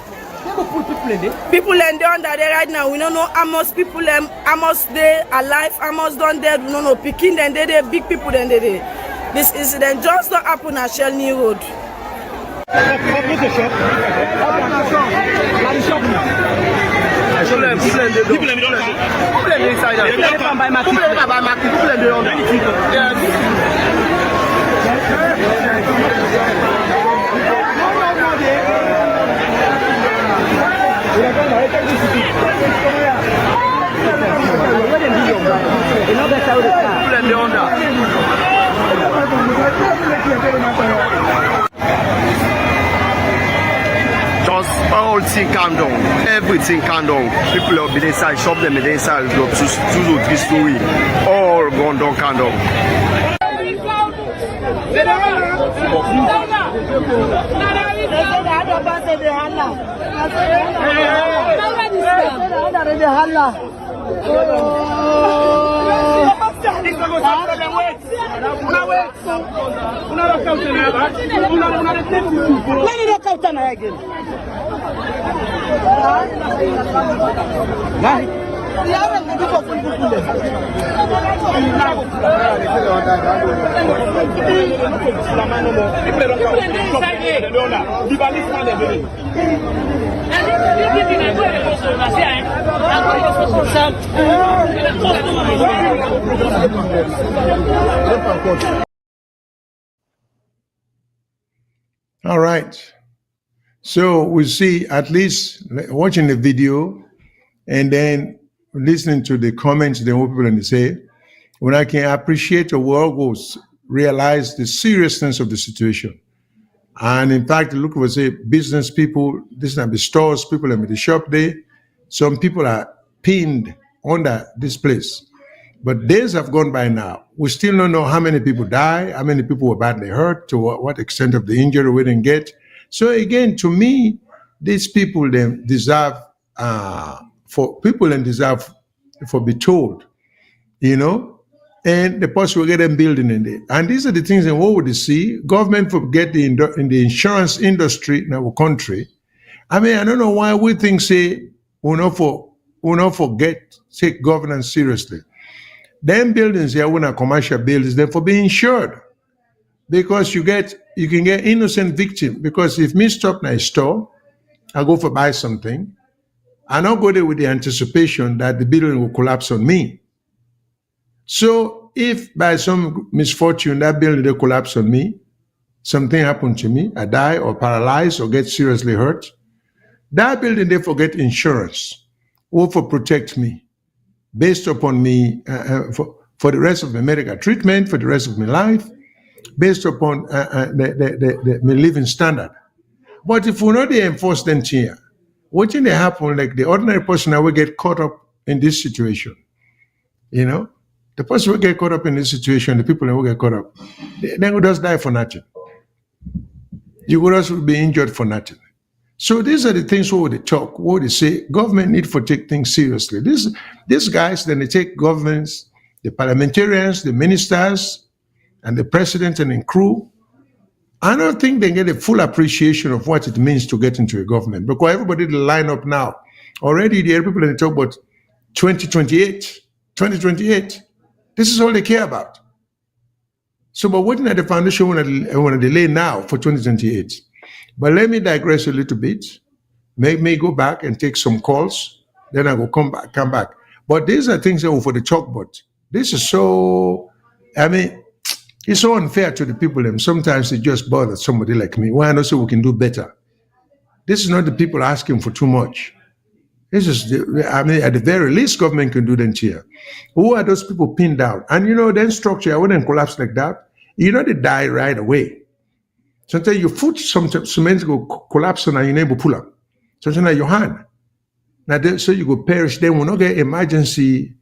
They go put people in there. People in there under there right now. We don't know how much people how much they alive, how much done dead. We don't know picking then they big people then they. This incident just happened at Shell New Road. Just all thing calm down. Everything calm down. People will be inside, shop them inside, two or three story. All gone down, calm down. All right. So we see, at least watching the video and then listening to the comments, the people and they say, when I can appreciate the world goes, realize the seriousness of the situation. And in fact, look what say business people, this is the stores, people in the shop there. Some people are pinned under this place. But days have gone by now. We still don't know how many people died, how many people were badly hurt, to what extent of the injury we didn't get. So again, to me, these people then deserve for be told, and the person will get them building in there. And these are the things that we would see. Government forget in the insurance industry in our country. I mean, I don't know why we think say we not forget take governance seriously. Them buildings here, when are commercial buildings, they're for being insured. Because you can get innocent victim. Because if me stop my store, I go for buy something, I don't go there with the anticipation that the building will collapse on me. So if by some misfortune that building will collapse on me, something happened to me, I die or paralyzed or get seriously hurt, that building they forget insurance or for protect me based upon me for the rest of my medical treatment, for the rest of my life, based upon my living standard. But if we not enforce them here, what can happen? Like the ordinary person that will get caught up in this situation, the person will get caught up in this situation, the people that will get caught up, they will just die for nothing. You will also be injured for nothing. So these are the things where they talk, where they say government need to take things seriously. These guys, then they take governments, the parliamentarians, the ministers, and the president and the crew. I don't think they get a full appreciation of what it means to get into a government, because everybody line up now. Already the people they talk about 2028. This is all they care about. So, but waiting at the foundation want to delay now for 2028. But let me digress a little bit. Make me go back and take some calls. Then I will come back. But these are things that were for the chalkboard. This is so, I mean, It's so unfair to the people, and sometimes it just bothers somebody like me. Why not say we can do better? This is not the people asking for too much. This is, I mean, at the very least, government can do them here. Who are those people pinned down? And then structure, I wouldn't collapse like that. They die right away. Sometimes your foot, sometimes go collapse and you're able to pull up. Sometimes like your hand. Now, so you go perish. Then we'll not get emergency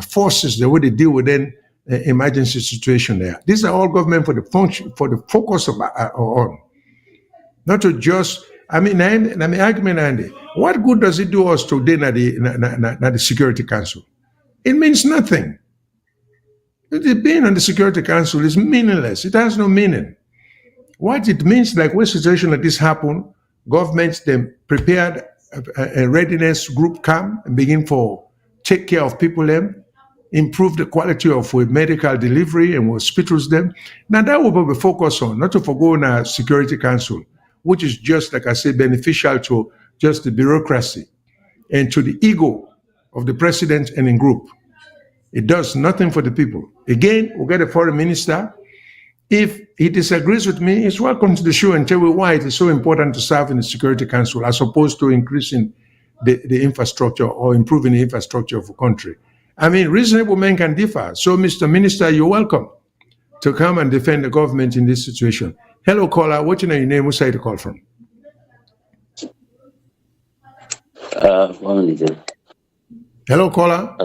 forces the way they deal with then emergency situation there. These are all government for the function, for the focus of on. Not to just, I mean, argument, Andy, what good does it do us today na the Security Council? It means nothing. Being on the Security Council is meaningless. It has no meaning. What it means, like when situation like this happen, governments then prepared a readiness group come and begin for take care of people them, improve the quality of medical delivery and hospitals them. Now that will be focused on, not to forgo in a Security Council, which is just, like I said, beneficial to just the bureaucracy and to the ego of the president and in group. It does nothing for the people. Again, we'll get a foreign minister. If he disagrees with me, he's welcome to the show and tell me why it is so important to serve in the Security Council as opposed to increasing the infrastructure or improving the infrastructure of a country. I mean, reasonable men can differ. So, Mr. Minister, you're welcome to come and defend the government in this situation. Hello, caller. What's your name? Which side you call from? 1 minute. Hello, caller.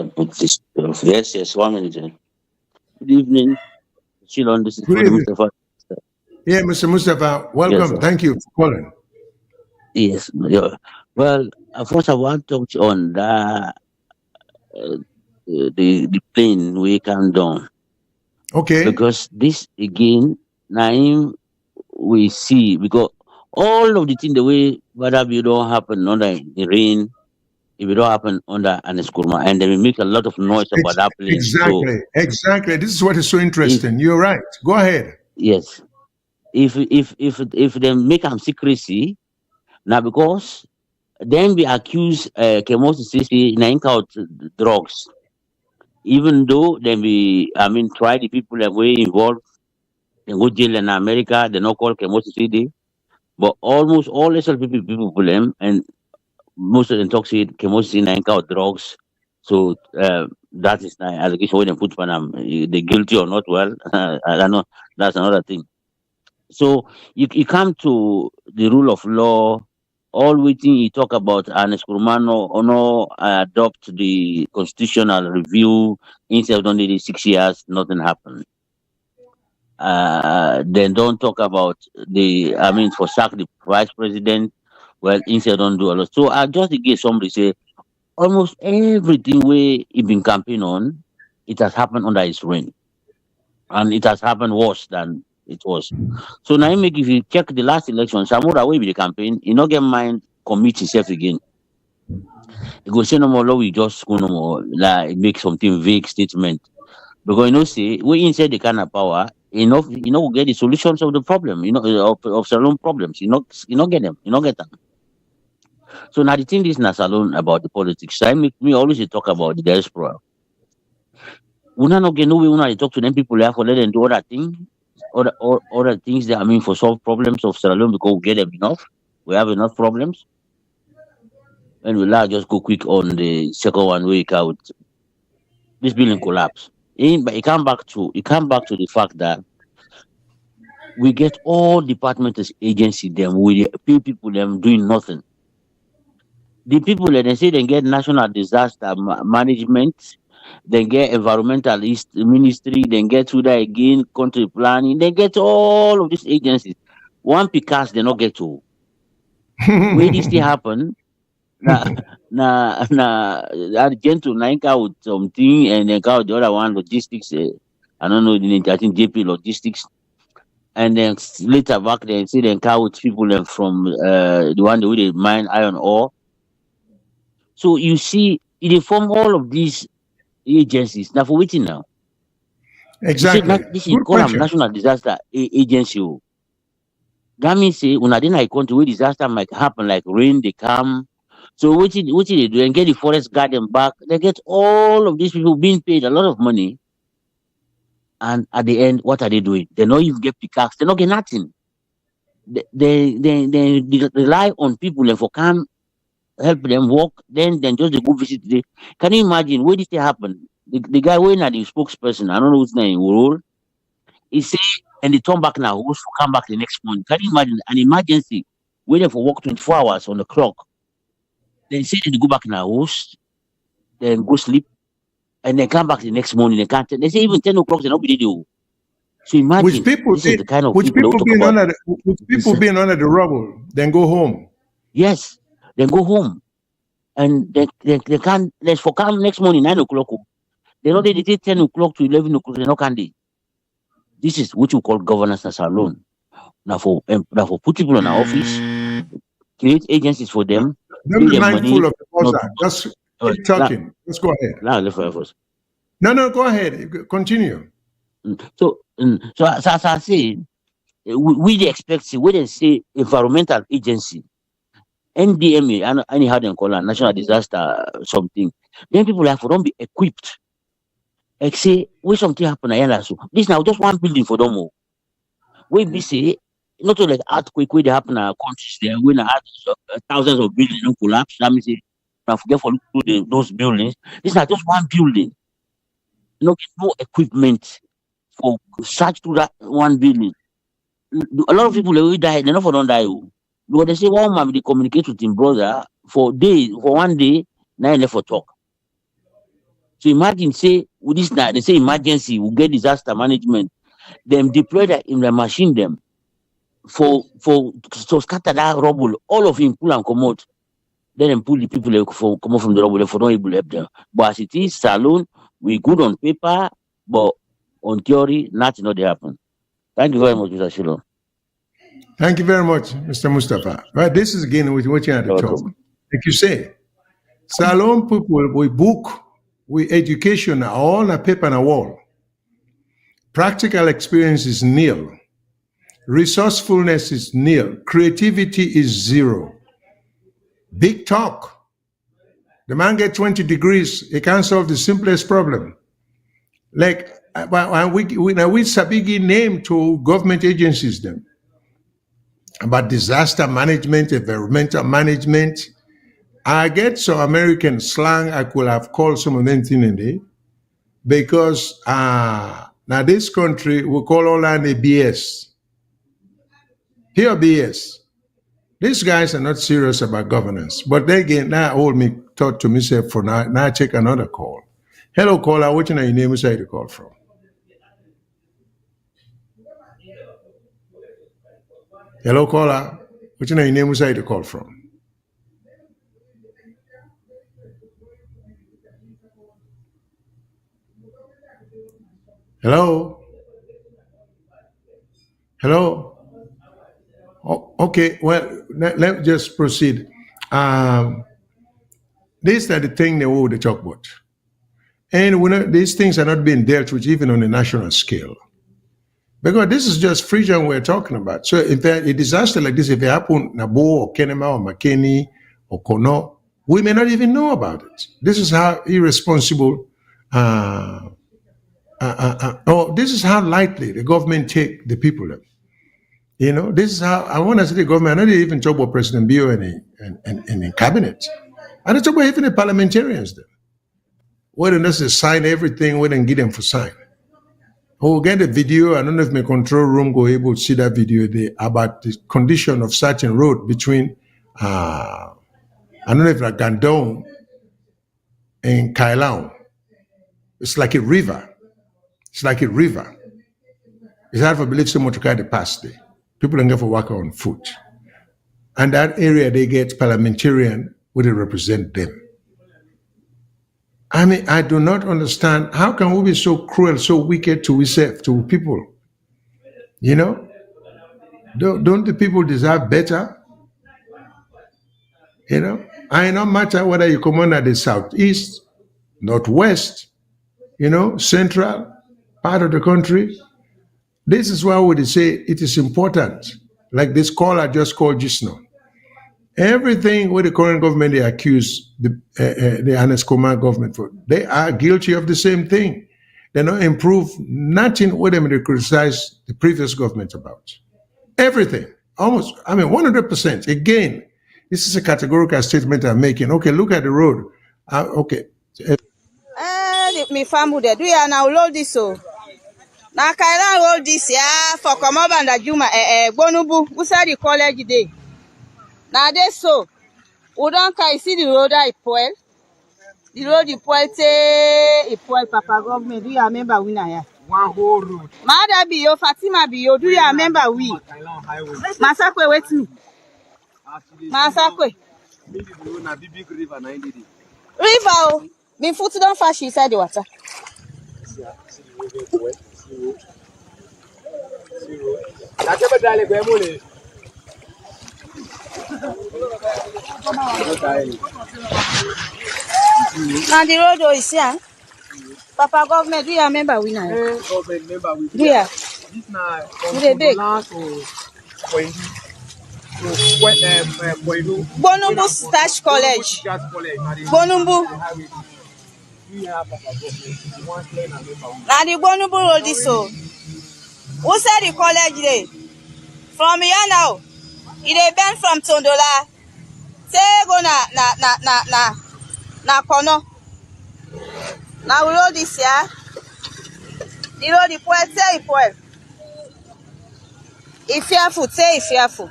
Yes, 1 minute. Good evening. Shyllon, this is Good for evening. Mustafa. Yeah, Mr. Mustafa, welcome. Yes, Thank you for calling. Yes. Yeah. Well, first I want to touch on the plane we come down. Okay. Because this again, Naim, we see, because all of the things, the way whether it don't happen under the rain, if it don't happen under an eskurma, and then we make a lot of noise about that plane. Exactly. This is what is so interesting. You're right. Go ahead. Yes. If they make them secrecy, now because then we accuse Kemosi Sisi in out drugs. Even though then try the people that were involved in go jail in America, they not call Kemosi Sisi. But almost all SLP people pull them, and most of them talk say Kemosi Sisi out drugs. So that is an allegation when they put on them. They guilty or not, well, I don't know. That's another thing. So you come to the rule of law, all waiting you talk about an escurmano or no adopt the constitutional review instead of only 6 years, nothing happened. Then don't talk about for sack the vice president, well, instead don't do a lot. So I just get somebody say almost everything we been campaign on, it has happened under his reign. And it has happened worse than it was. So now if you check the last election, Samura will be the campaign, he not get mind commit himself again. He go say no more law, we just go no more, like make something vague statement. Because say we inside the kind of power, will get the solutions of the problem, of Salon problems. You not get them, get them. So now the thing is not alone about the politics. I make me always talk about the diaspora. We not get no way we talk to them people there for let them do other things. Other things that for solve problems of Sierra Leone because we get them enough. We have enough problems. And we'll just go quick on the second one week out. This building collapse. But it come back to the fact that we get all departments, agency them, we pay people them doing nothing. The people that they say they get national disaster management, then get environmentalist ministry, then get to that again, country planning, they get all of these agencies. One Picasso they not get to. Where this thing happen? Na gentle nine out something and then out the other one logistics. I don't know I think JP logistics. And then later back then see then out people from the one that they mine iron ore. So you see it form all of these agencies. Now for waiting now. Exactly. This is called a national disaster agency. That means say when I didn't country where disaster might happen, like rain, they come. So what did they do? And get the forest garden back. They get all of these people being paid a lot of money. And at the end, what are they doing? They don't even get pickaxe. They don't get nothing. They rely on people and for come help them work. Then just they go visit. Can you imagine where did it happen? The guy when are the spokesperson, I don't know his name, Urul, he say, and they turn back now, who's to come back the next morning. Can you imagine an emergency waiting for work 24 hours on the clock? Then say they go back in our house, then go sleep, and then come back the next morning. They can't. They say even 10 o'clock they not be do. So imagine Which people this is the kind of which people people talk being about. under which people being under the rubble, then go home. Yes, then go home, and they can't. Let's for come next morning 9 o'clock. They know they take 10 o'clock to 11 o'clock. They no can they. This is what you call governance as alone. Now for put people in our office, create agencies for them, Don't pay be them mindful money. of the outside. Just keep talking. Let's go ahead. No, go ahead. Continue. So as I say, we dey expect say, when they say environmental agency, NDMA, and anyhow they call it, national disaster something, then people like for don't be equipped. Like say, when something happen, so this now just one building for them all. We be say, not only like earthquake where they happen in our countries there, when thousands of buildings don't collapse, that means now forget for look through those buildings. This is not just one building. No equipment for search through that one building. A lot of people they will die, they not for don't die. Because they say one man they communicate with him brother for days, for one day, now left for talk. So imagine say with this now, they say emergency, we get disaster management. Them deploy that in the machine them for to scatter that rubble, all of him pull and come out. Then them pull the people come out from the rubble for not able to help them. But as it is, Salon, we good on paper, but on theory, nothing not happen. Thank you very much, Mr. Shyllon. Thank you very much, Mr. Mustafa. Right, this is again with what you had to talk. Like you say, Salon people, we book, we education are all on paper and a wall. Practical experience is nil. Resourcefulness is nil. Creativity is zero. Big talk. The man get 20 degrees, he can't solve the simplest problem. Like, we Sabigi name to government agencies them about disaster management, environmental management. I get some American slang I could have called some of them things in there because now this country we call all that a BS. Here BS. These guys are not serious about governance. But then again, now hold me thought to myself for now. Now I take another call. Hello, caller. What's your name? Where's the call from? Hello, caller. What's your name? Where's the call from? Hello? Hello? Oh, okay, well, let's just proceed. These are the things they will talk about. And these things are not being dealt with even on a national scale. Because this is just freedom we're talking about. So if a disaster like this, if it happened in Nabo or Kenema or McKinney or Kono, we may not even know about it. This is how irresponsible, this is how lightly the government take the people. You know, this is how I want to see the government. I don't even talk about President Bio and in cabinet. I don't talk about even the parliamentarians there. Why don't they sign everything? Why don't get them for sign? We'll get a video. I don't know if my control room go able to see that video there about the condition of certain road between I don't know if like Gandon and Kailao. It's like a river. It's like a river. It's hard for believe someone to carry the past there. People don't get for work on foot. And that area they get parliamentarian where they represent them. I mean, I do not understand how can we be so cruel, so wicked to ourselves, to people? You know? Don't the people deserve better? You know? I no matter whether you come under the southeast, northwest, you know, central part of the country. This is why we say it is important. Like this caller just called just now. Everything with the current government they accuse the Anes Command government for, they are guilty of the same thing. They don't improve nothing what them they criticize the previous government about. Everything. Almost, 100%. Again, this is a categorical statement I'm making. Okay, look at the road. Okay. Me family there. Do you now load this so? Now Kailan roll this yeah for come up and Juma Bonubu. Who said the college day? Now they so. We don't can see the road I poil. The road you poil say poil Papa government. Do you remember we na here? One whole road. Mada be yo, Fatima be yo. Do you remember we? Masakwe wait me. Masakwe. Big river 90 days. River oh. Me foot don't fash inside the water. Now the road is here. Papa government, do you remember we now? Government member we. Do you? This now The big. Bonumbu Stash College. Bonumbu. Now the Bonumbu road is so. Who said the college day? From here now. It been from Tondola. Say go na kono. Now we road this here. The road the poet say poet. If fearful, say fearful.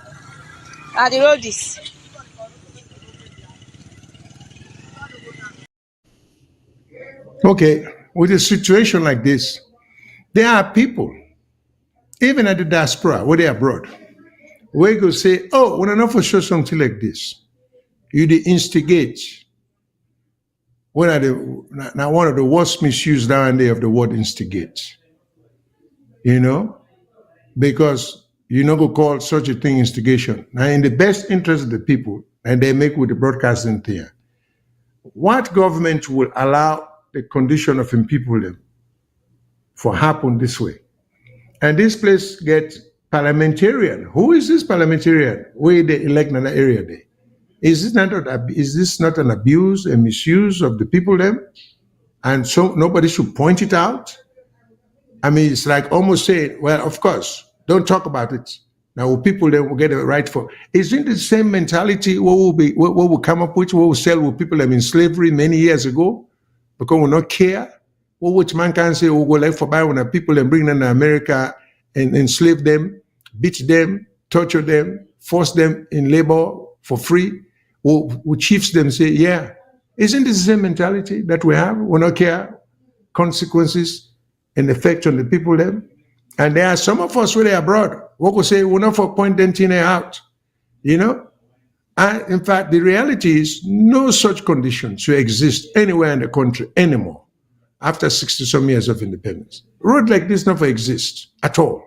And the road is. Okay, with a situation like this, there are people, even at the diaspora, where they are abroad, where you go say, oh, when I know for sure something like this, you the instigate. One of the worst misuse down there of the word instigate. You know? Because you know go call such a thing instigation. Now in the best interest of the people, and they make with the broadcasting thing, what government will allow the condition of people for happen this way? And this place get parliamentarian. Who is this parliamentarian? Where they elect in that area there? Is this not an abuse and misuse of the people there? And so nobody should point it out? I mean, it's like almost saying, well, of course, don't talk about it. Now people then will get a right for. Isn't the same mentality what we'll come up with, what we'll sell with people in slavery many years ago? Because we not care. What which man can say, we'll go like for buy when people and bring them to America and enslave them, beat them, torture them, force them in labor for free. We chiefs them say, yeah. Isn't this the same mentality that we have? We not care consequences and effect on the people then? And there are some of us where they are abroad. What we say, we're not for pointing out. You know? And in fact, the reality is no such condition should exist anywhere in the country anymore after 60-some years of independence. Road like this never exists at all.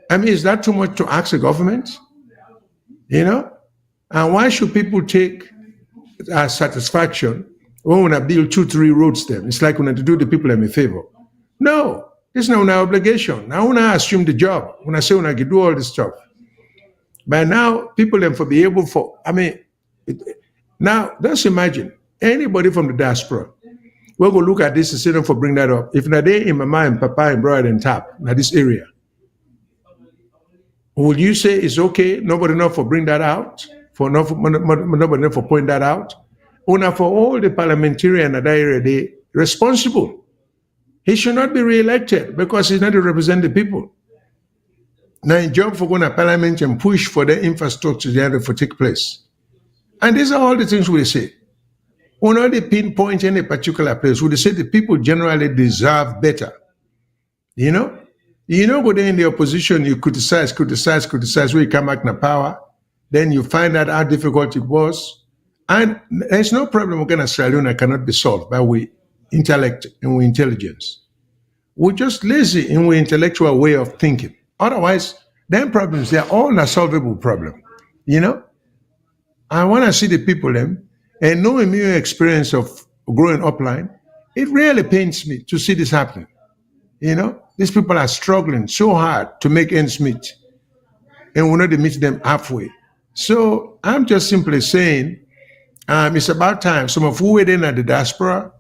I mean, is that too much to ask the government? You know? And why should people take satisfaction when we build 2-3 roads then? It's like we have to do the people a favor. No, this is not our obligation. Now when I assume the job, when I say when I can do all this stuff. But now people then for be able for, now just imagine anybody from the diaspora, we'll go look at this and say them for bring that up. If not they in my mind, Papa and brother and tap, now this area. Will you say it's okay, nobody enough for bring that out? For nobody enough for point that out? Or now for all the parliamentarian at that area, they responsible. He should not be re-elected because he's not to represent the people. Now, a job for going to parliament and push for the infrastructure there to take place. And these are all the things we say. We not they pinpoint any particular place. We say the people generally deserve better. You know? You know, go there in the opposition, you criticize, when you come back to power, then you find out how difficult it was. And there's no problem again Sierra Leone cannot be solved by we intellect and we intelligence. We're just lazy in our intellectual way of thinking. Otherwise, them problems, they're all a solvable problem. You know? I want to see the people them and knowing my experience of growing upline, it really pains me to see this happening. You know? These people are struggling so hard to make ends meet. And we're not to meet them halfway. So I'm just simply saying, it's about time some of who were in at the diaspora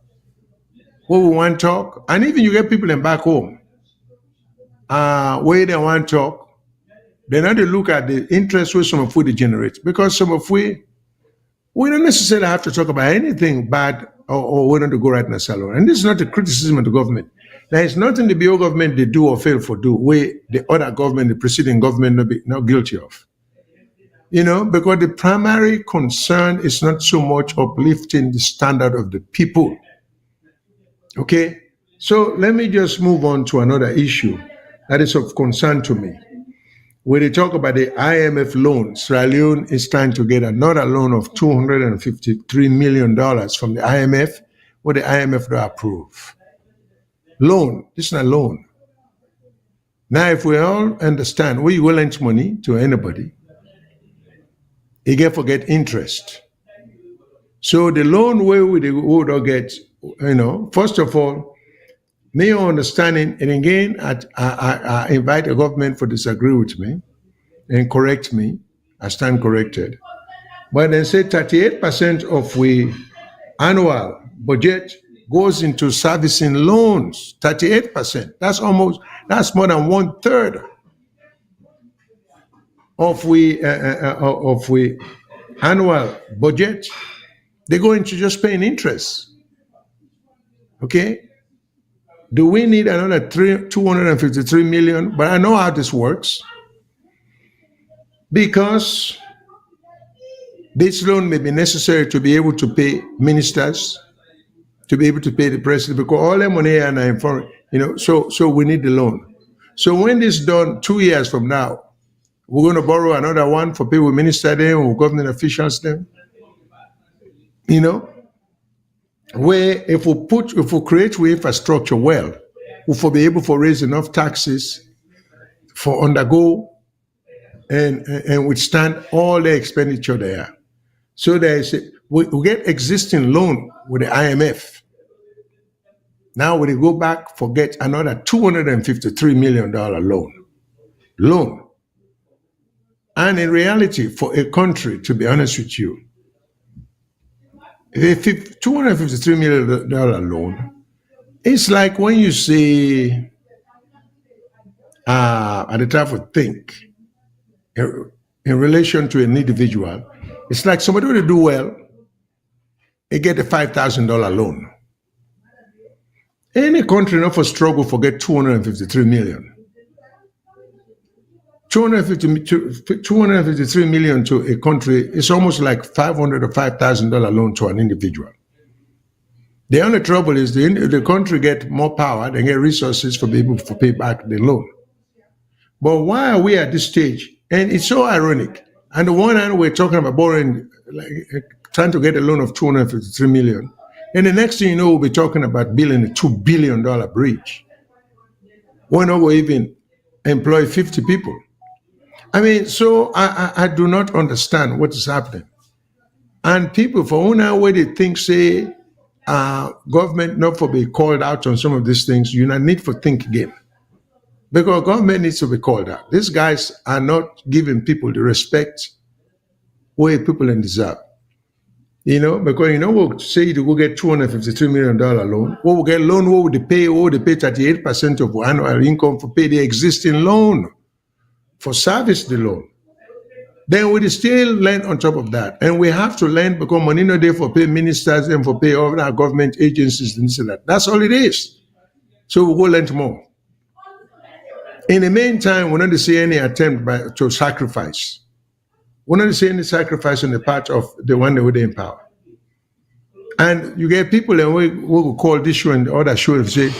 where we want to talk, and even you get people in back home, where they want to talk, they not to look at the interest where some of we generate, because some of we don't necessarily have to talk about anything bad or we don't to go right in the salon. And this is not a criticism of the government. There is nothing the BO government they do or fail for do where the other government, the preceding government, not guilty of. Because the primary concern is not so much uplifting the standard of the people. Okay? So let me just move on to another issue that is of concern to me. When they talk about the IMF loan, Sierra Leone is trying to get another loan of $253 million from the IMF, what the IMF don't approve. Loan, this is not a loan. Now, if we all understand where you will lend money to anybody, you get forget interest. So the loan where we don't get, first of all, my understanding, and again, I invite the government to disagree with me and correct me. I stand corrected. But they say 38% of we annual budget goes into servicing loans. 38%. That's more than 1/3 of we annual budget. They go into just paying interest. Okay. Do we need another 253 million? But I know how this works. Because this loan may be necessary to be able to pay ministers, to be able to pay the president, because all their money are in foreign, so we need the loan. So when this is done 2 years from now, we're going to borrow another one for people minister them or government officials them. Where if we create infrastructure well, we will be able to raise enough taxes for undergo and withstand all the expenditure there. So we get existing loan with the IMF. Now we go back, forget another $253 million loan. And in reality, for a country, to be honest with you, a $253 million loan, it's like when you say, at the time of think, in relation to an individual, it's like somebody who do well, they get a $5,000 loan. Any country not for struggle forget 253 million. 253 million to a country is almost like $500 or $5,000 loan to an individual. The only trouble is the country get more power, they get resources for people to pay back the loan. But why are we at this stage? And it's so ironic. On the one hand, we're talking about borrowing, trying to get a loan of 253 million. And the next thing you know, we'll be talking about building a $2 billion bridge. Why not we even employ 50 people? I mean, so I do not understand what is happening. And people, for one way they think, say, government not for be called out on some of these things, you not need to think again. Because government needs to be called out. These guys are not giving people the respect where people deserve. Because we'll say you go get $253 million loan. What will get loan, what would they pay? What would they pay 38% of annual income for pay the existing loan, for service the loan. Then we still lend on top of that. And we have to lend because money not there for pay ministers and for pay all our government agencies and this and that. That's all it is. So we'll go lend more. In the meantime, we're not to see any attempt to sacrifice. We're not to see any sacrifice on the part of the one that would in power. And you get people and we will call this show and the other show and say,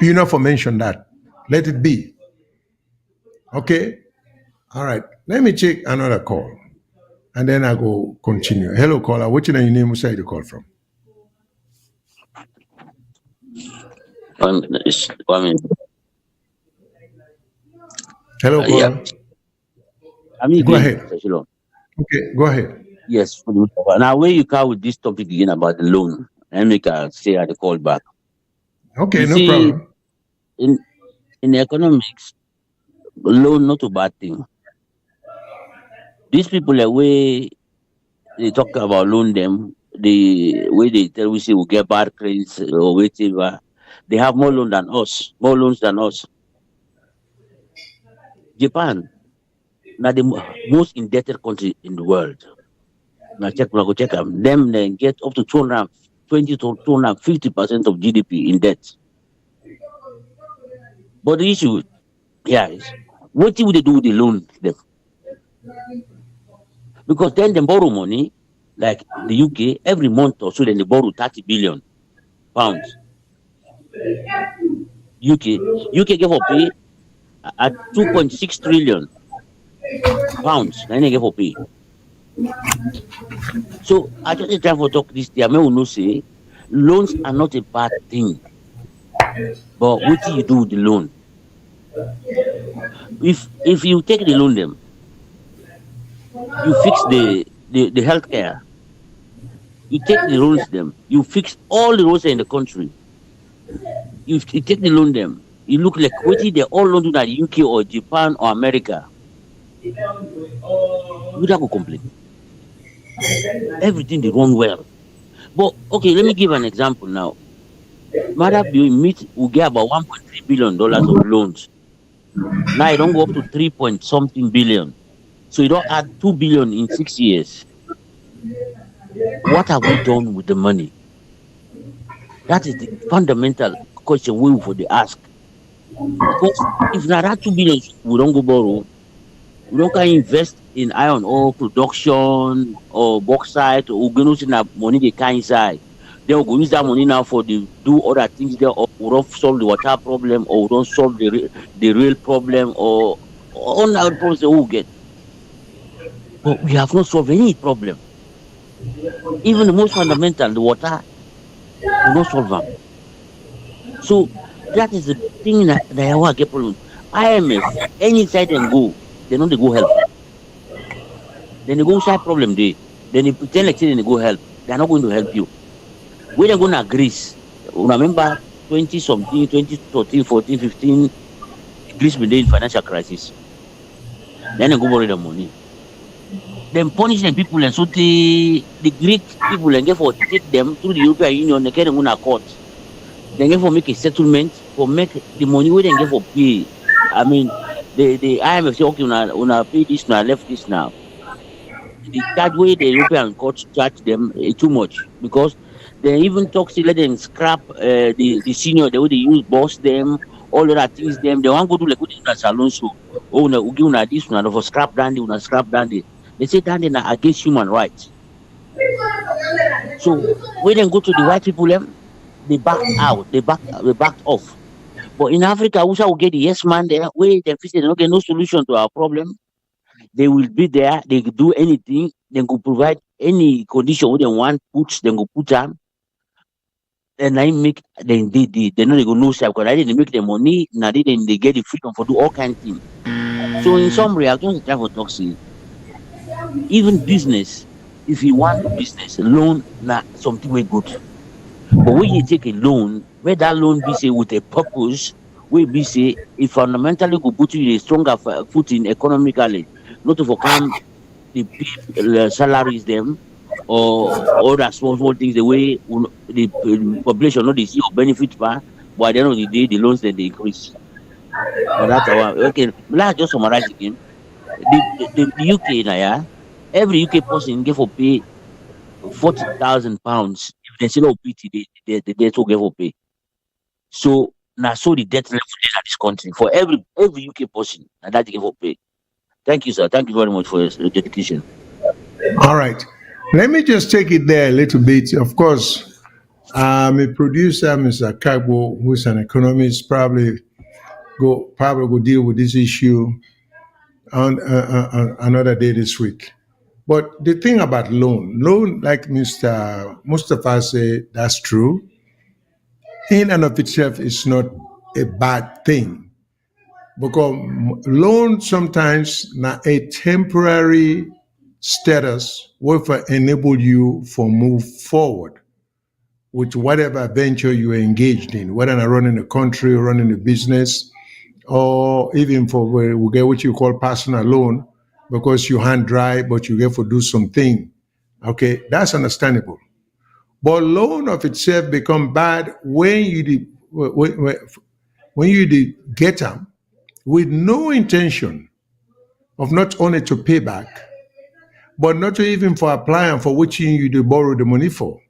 you not for mention that. Let it be. Okay? All right. Let me take another call. And then I go continue. Hello, caller. What's your name? Where you call from? Hello, caller. Yeah. Go ahead. Okay, go ahead. Yes. Now, where you come with this topic again about the loan, and we can say at the call back. Okay, no problem. In economics, loan not a bad thing. These people, the way they talk about loan them, the way they tell we say we get bad credits or whatever, they have more loans than us. Japan, now the most indebted country in the world. Now go check them. Them they get up to 220 to 250% of GDP in debt. But the issue, is what would they do with the loan them? Because then they borrow money, like the UK, every month or so, then they borrow 30 billion pounds. UK give for pay at 2.6 trillion pounds. Then they give for pay. So I just try to talk this. The will not say loans are not a bad thing, but what do you do with the loan? If you take the loan them, you fix the healthcare. You take the loans them, you fix all the roads in the country. You take the loan them, you look like what they all loan to that UK or Japan or America. You don't go complain. Everything they run well. But okay, let me give an example now. Mother we get about $1.3 billion of loans. Now it don't go up to 3 point something billion. So you don't add 2 billion in 6 years. What have we done with the money? That is the fundamental question we for the ask. Because if not that 2 billion, we don't go borrow. We don't can invest in iron ore production or bauxite or money they can inside. Then we go use that money now for the do other things there, or we don't solve the water problem, or we don't solve the rail problem, or all other problems that we get. But we have not solved any problem. Even the most fundamental, the water, we not solve them. So that is the thing that I want to get problem. IMF, any side they go, they know they go help. Then they go side problem there. Then they pretend like they go help. They're not going to help you. When they're going to Greece, remember 20-something, 2013, 14, 15, Greece been in financial crisis. Then they go borrow the money. Then punish the people, and so the Greek people and therefore take them through the European Union, they get them on a court. Then therefore make a settlement for make the money where they get for pay. I mean, the IMF say, okay, una pay this now, left this now. The that way the European courts charge them too much, because they even talk to let them scrap the senior, the way they use boss them, all other things them. They want to go to like a salon show. Oh, no, we give una this one for scrap dandy, una scrap dandy. They say that they're against human rights. So when they go to the white people, they backed out, they backed off. But in Africa, we shall get the yes man there, where they feel they don't get no solution to our problem. They will be there, they could do anything, they could provide any condition where they want, they could put them. And I make then they know they go no side because I didn't make the money, now they get the freedom for do all kinds of things. So in summary, I don't try for toxic. Even business, if you want a business, loan not something very good. But when you take a loan, where that loan be say with a purpose, we be say it fundamentally could put you in a stronger footing economically, not to overcome the salaries them or other small things the way the population not they see or benefit by, but at the end of the day the loans then they increase. But that's our okay. Let's just summarize again. The UK now, yeah, every UK person get for pay £40,000 if they say no PT they to get for pay. So now so the debt level in this country for every UK person and that they get for pay. Thank you, sir. Thank you very much for your dedication. All right. Let me just take it there a little bit. Of course, a producer, Mr. Kagbo, who's an economist, probably go deal with this issue on another day this week. But the thing about loan, like Mr. Mustafa said, that's true. In and of itself is not a bad thing. Because loan sometimes not a temporary status will enable you for move forward with whatever venture you are engaged in, whether you're running a country or running a business, or even for we get what you call personal loan because you hand dry, but you get to do something. Okay, that's understandable. But loan of itself become bad when you get them with no intention of not only to pay back, but not even for applying for which you borrow the money for.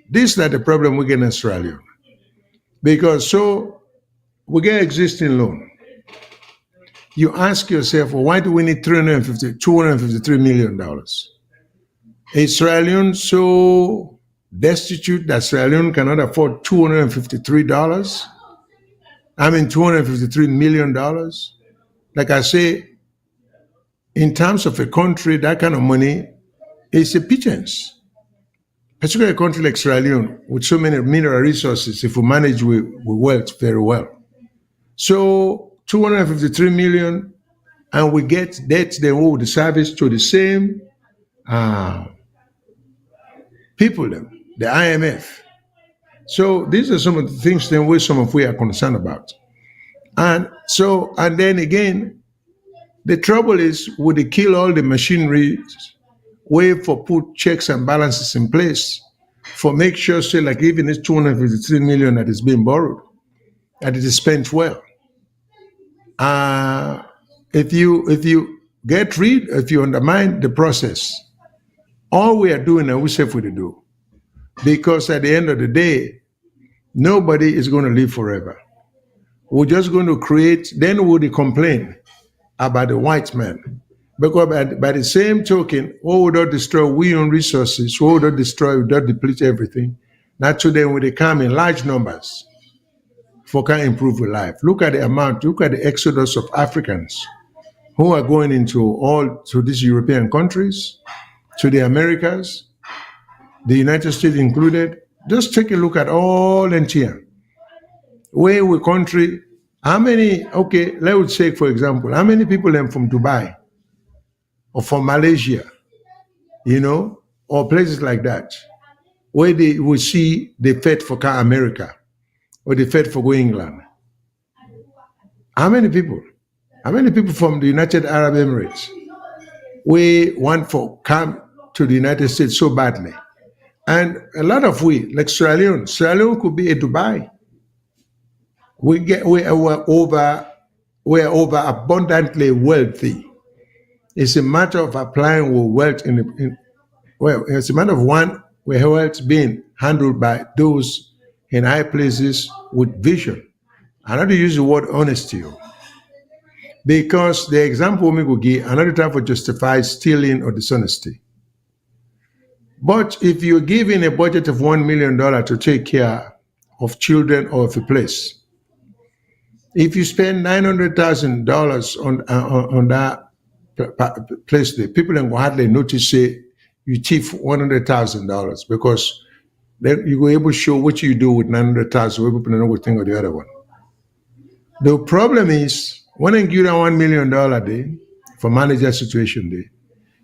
This is not the problem we get in Australia. Because so we get existing loan. You ask yourself, well, why do we need $253 million? Is Sierra Leone so destitute that Sierra Leone cannot afford $253 million? Like I say, in terms of a country, that kind of money is a pittance. Particularly a country like Sierra Leone with so many mineral resources, if we manage with wealth very well. So 253 million, and we get debt, then we will service to the same people, the IMF. So these are some of the things then we are concerned about. And then again, the trouble is, would they kill all the machinery, wait for put checks and balances in place for make sure, say, like even this 253 million that is being borrowed, that it is spent well. If you undermine the process, all we are doing, and we say we do, because at the end of the day, nobody is going to live forever. We're just going to create, then we'll complain about the white man. Because by the same token, we will not destroy we own resources, we will not destroy, we will not deplete everything. Not to them when they come in large numbers for can improve your life. Look at the exodus of Africans who are going to these European countries, to the Americas, the United States included. Just take a look at all here. Where we country, how many, let's say, for example, how many people are from Dubai or from Malaysia, or places like that, where they will see they fed for America or they fed for go England. How many people from the United Arab Emirates we want for come to the United States so badly? And a lot of like Sierra Leone could be a Dubai. We're over abundantly wealthy. It's a matter of applying wealth it's a matter of where wealth being handled by those in high places with vision. I not to use the word honesty, because the example we go give another time for justify stealing or dishonesty. But if you're given a budget of $1 million to take care of children or of a place, if you spend $900,000 on that place, the people will hardly notice say you thief $100,000, because then you were able to show what you do with $900,000. People don't know what thing or the other one. The problem is when you give them $1 million day for manager situation day,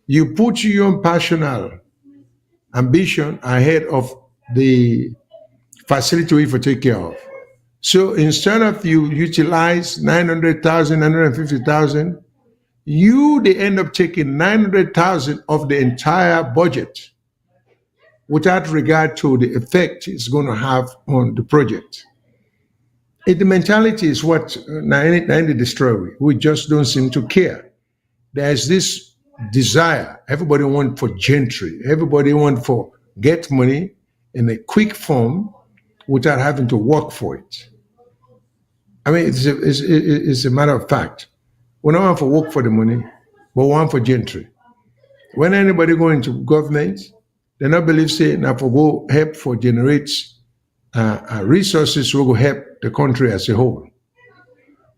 you put your own personal ambition ahead of the facility we for take care of. So instead of you utilize 900,000, 950,000, they end up taking 900,000 of the entire budget without regard to the effect it's going to have on the project. The mentality is what 90 destroy. We just don't seem to care. There's this desire. Everybody want for gentry. Everybody want for get money in a quick form without having to work for it. I mean, it's a matter of fact. We don't want to work for the money, but we want for gentry. When anybody go into government, they not believe say now for go help for generate resources will go help the country as a whole.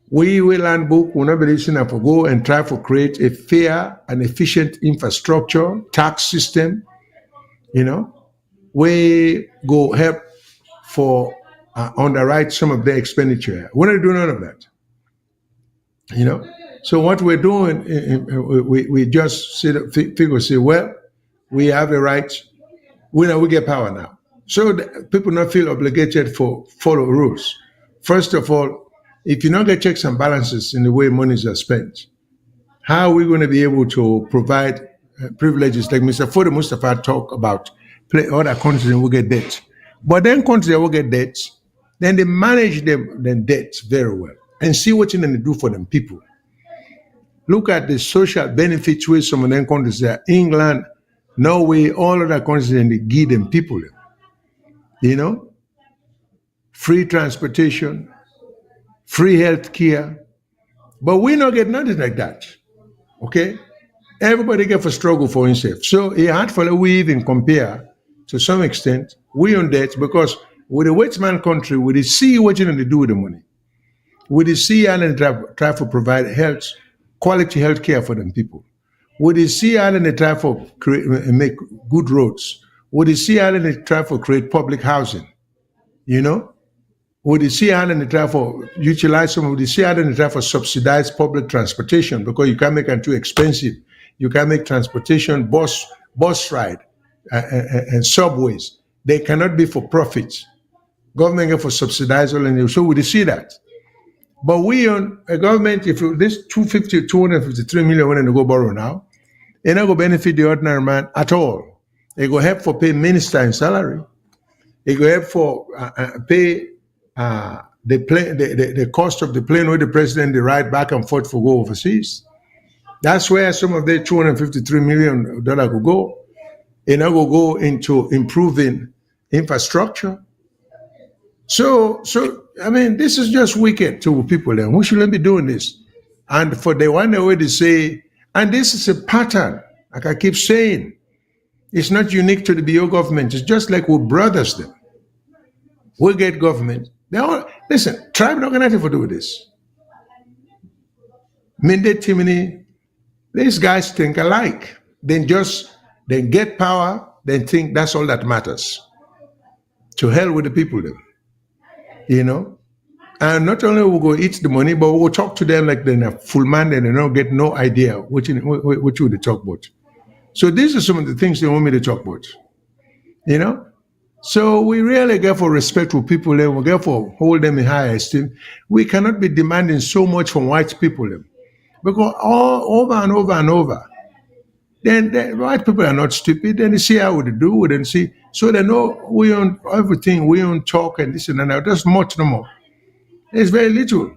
We will land book, we not believe say now for go and try to create a fair and efficient infrastructure, tax system, we go help for underwrite some of their expenditure. We're not doing none of that. So what we're doing, we just figure say, well, we have a right. We get power now. So people not feel obligated for follow rules. First of all, if you don't get checks and balances in the way monies are spent, how are we going to be able to provide privileges like Mr. Fodo Mustafa talk about other countries will get debt. But then countries will get debt, then they manage them debt very well and see what they do for them people. Look at the social benefits where some of them countries there, England, Norway, all other countries, and they give them people. You know, free transportation, free health care. But we don't get nothing like that. Okay? Everybody get for struggle for himself. So it's hard for we even compare to some extent, we on debt because with the wet man country, we see what you do with the money. We see Ireland try to provide quality health care for them people. We see Ireland try to make good roads. We see Ireland try to create public housing. You know? We see Ireland try to utilize some of the see Ireland try to subsidize public transportation because you can't make it too expensive. You can make transportation, bus ride, and subways. They cannot be for profit. Government get for subsidize all and so we see that. But we on a government, if this 253 million when they go borrow now, it not go benefit the ordinary man at all. It go help for pay minister in salary. It go help for pay the cost of the plane where the president they ride back and forth for go overseas. That's where some of the $253 million could go. It now will go into improving infrastructure. So I mean, this is just wicked to people then. We shouldn't be doing this. And for the one way they say, and this is a pattern, like I keep saying, it's not unique to the BO government. It's just like we brothers them. We get government. They all listen, tribe not gonna have to do this. Minde Timini, these guys think alike. Then get power, then think that's all that matters. To hell with the people then. You know? And not only will go eat the money, but we'll talk to them like they're a full man and they don't get no idea what would they talk about. So these are some of the things they want me to talk about. You know? So we really get for respect for people and we get for hold them in high esteem. We cannot be demanding so much from white people because over and over and over, then the white people are not stupid. Then they see how we do, we then see. So they know we own everything, we own talk and this and that. There's much no more. It's very little,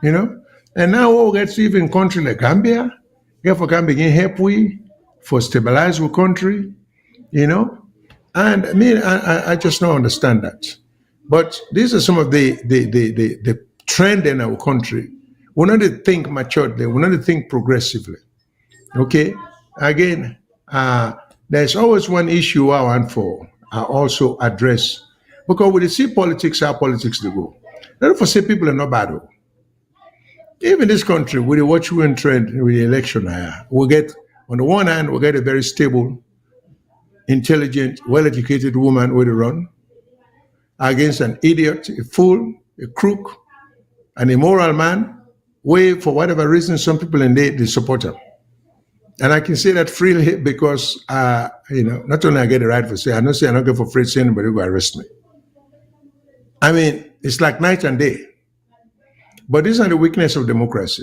you know. And now we get to even country like Gambia, get for Gambia again help we for stabilize our country, you know. And I mean, I just don't understand that. But these are some of the trend in our country. We not to think maturely, we not to think progressively. Okay? Again, there's always one issue I want for also address. Because when you see politics, how politics they go. Not for say people are not bad. Though. Even this country, with the watch we trend with the election, we get, on the one hand, we get a very stable, intelligent, well-educated woman with a run against an idiot, a fool, a crook, an immoral man, where for whatever reason some people in there they support him. And I can say that freely because you know, not only I get the right for say, I don't say I don't get for free say anybody will arrest me. I mean, it's like night and day. But these are the weakness of democracy.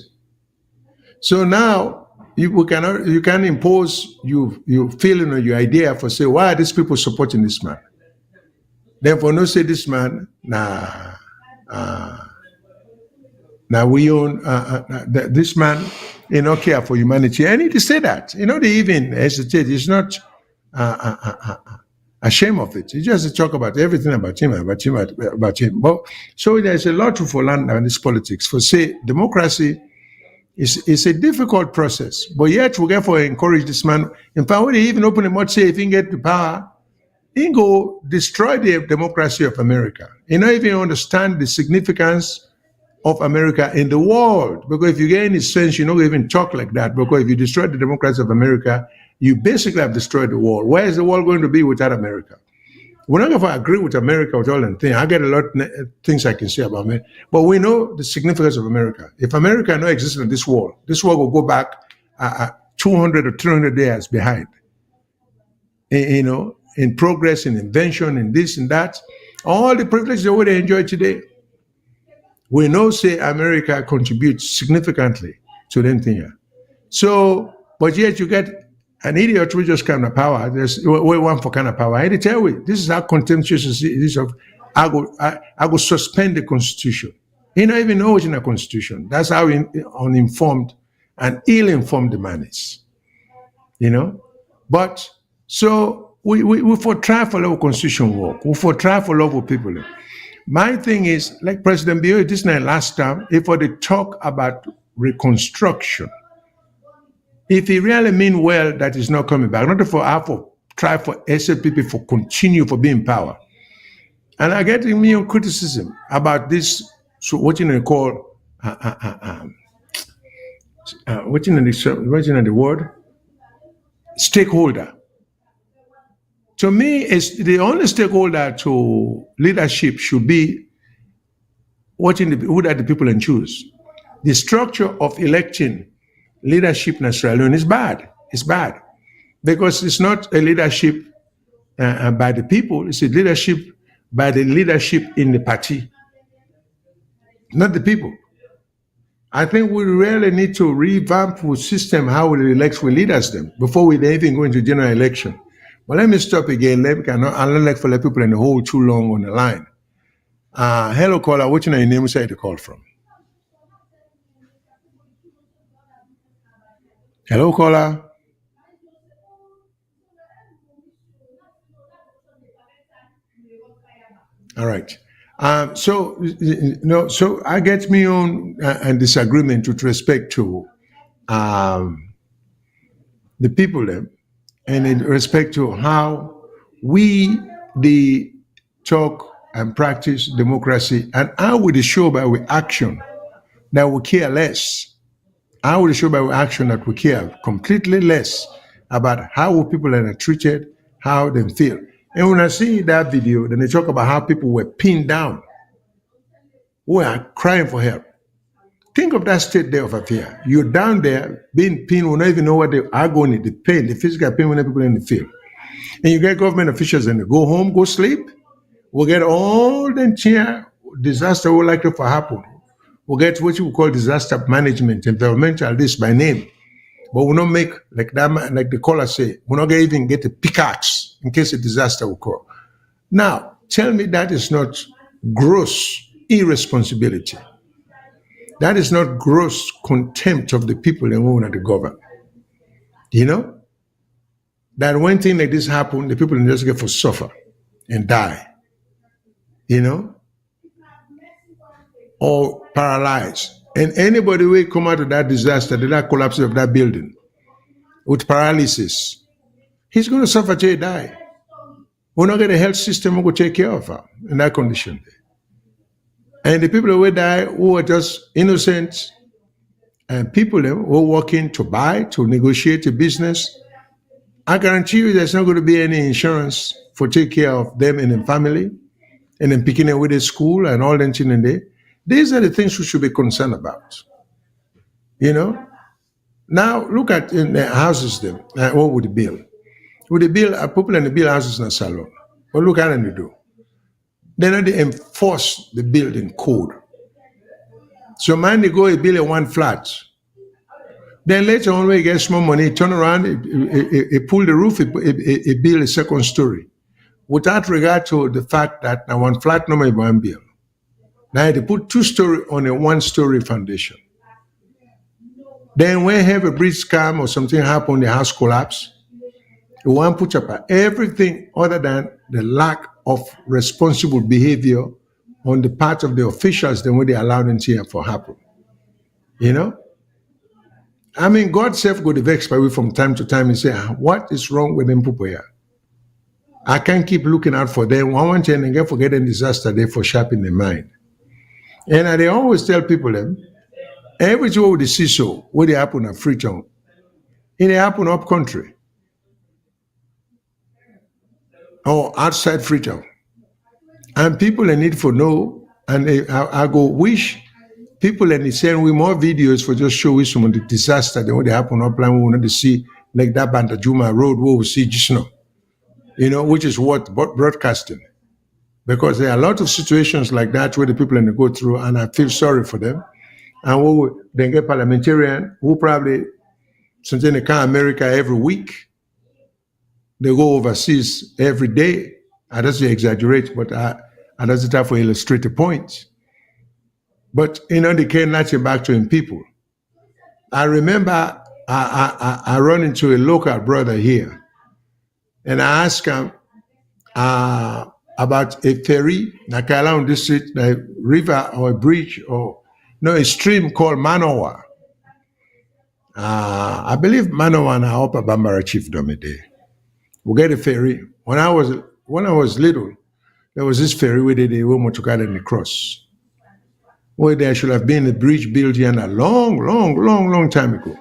So now you can impose your feeling or your idea for say, why are these people supporting this man? Then for no say this man, now we own this man, you know, care for humanity. I need to say that. You know, they even hesitate. It's not ashamed of it. It's just to talk about everything about him. But so there's a lot for land on this politics. For say, democracy is a difficult process. But yet we therefore encourage this man. In fact, when he even open the mouth, say if he can get the power, he can go destroy the democracy of America. He not even understand the significance of America in the world. Because if you get any sense, you don't even talk like that. Because if you destroy the democracy of America, you basically have destroyed the world. Where is the world going to be without America? We're not going to agree with America with all the things. I get a lot of things I can say about America. But we know the significance of America. If America no existed in this world will go back 200 or 300 years behind. You know, in progress, in invention, in this and that. All the privileges that we enjoy today. We know, say, America contributes significantly to them thing. So, but yet you get an idiot who just come to power, we want for kind of power. I tell you, this is how contemptuous it is of, I go suspend the Constitution. He don't even know what's in the Constitution. That's how uninformed and ill-informed the man is. But so we for try for love Constitution work. We for try for love of people. My thing is, like President Bio, this night last time, if they talk about reconstruction, if he really mean well that is not coming back, not for try for SLPP for continue for being in power. And I get immune criticism about this, so what you call, what in the word? Stakeholder. To me, it's the only stakeholder to leadership should be who that the people can choose. The structure of electing leadership in Sierra Leone is bad. It's bad because it's not a leadership by the people. It's a leadership by the leadership in the party, not the people. I think we really need to revamp the system how we elect we leaders them before we even go into general election. But let me stop again. I don't like for the people in the hole too long on the line. Hello, caller. What's your name? Say the call from. Hello, caller. All right. So I get me on a disagreement with respect to the people there, and in respect to how we talk and practice democracy, and how we show by our action that we care less. How we show by our action that we care completely less about how people are treated, how they feel. And when I see that video, then they talk about how people were pinned down, who are crying for help. Think of that state there of affair. You're down there being pinned, we don't even know what the agony, the pain, the physical pain when people in the field. And you get government officials and they go home, go sleep. We'll get all the disaster will likely to happen. We'll get what you call disaster management, environmental, this by name. But we'll not make, like the caller say, we're not going to even get a pickaxe in case a disaster will occur. Now, tell me that is not gross irresponsibility. That is not gross contempt of the people and women of the government. That when things like this happen, the people just get for suffer and die. Or paralyzed. And anybody will come out of that disaster, that collapse of that building with paralysis, he's going to suffer till he die. We're not going to health system will take care of her in that condition. And the people who will die who are just innocent and people who are working to buy, to negotiate a business, I guarantee you there's not going to be any insurance for take care of them and their family and then picking them with the school and all that thing in there. These are the things we should be concerned about. Now look at in the houses them. What would the bill? With the bill, people in the bill houses in a salon. But look at them they do. They enforce the building code. So man, they go a bill in one flat. Then later on, when you get small money, turn around, it pull the roof, it build a second story. Without regard to the fact that now one flat number is one bill. Now they put 2-story on a 1-story foundation. Then when you have a bridge scam or something happen, the house collapse, you want to put up everything other than the lack of responsible behavior on the part of the officials than what they allow them to for happen. I mean, God self go to vex by from time to time and say, what is wrong with them people here? I can't keep looking out for them. One thing and get forgetting disaster they for sharpening their mind. And they always tell people them, everything with the CISO, what they happen at Freetown, it happen up country or outside Freetown. And people they need for know, and I go wish people and they send we more videos for just show some of the disaster than what they happen up land we want to see, like that Bandajuma Road where we see just now, which is what broadcasting. Because there are a lot of situations like that where the people and they go through, and I feel sorry for them. And we then get parliamentarian who probably something they come America every week They go overseas every day. I doesn't exaggerate, but I doesn't have to illustrate the point. But they came naturally back to him people. I remember I run into a local brother here, and I asked him about a ferry, like around district, a river or a bridge or a stream called Manoa. I believe Manoa and Upper Bambara Chiefdom a day. We get a ferry. When I was little, there was this ferry where they went to Garden the Cross. Where there should have been a bridge built here a long time ago.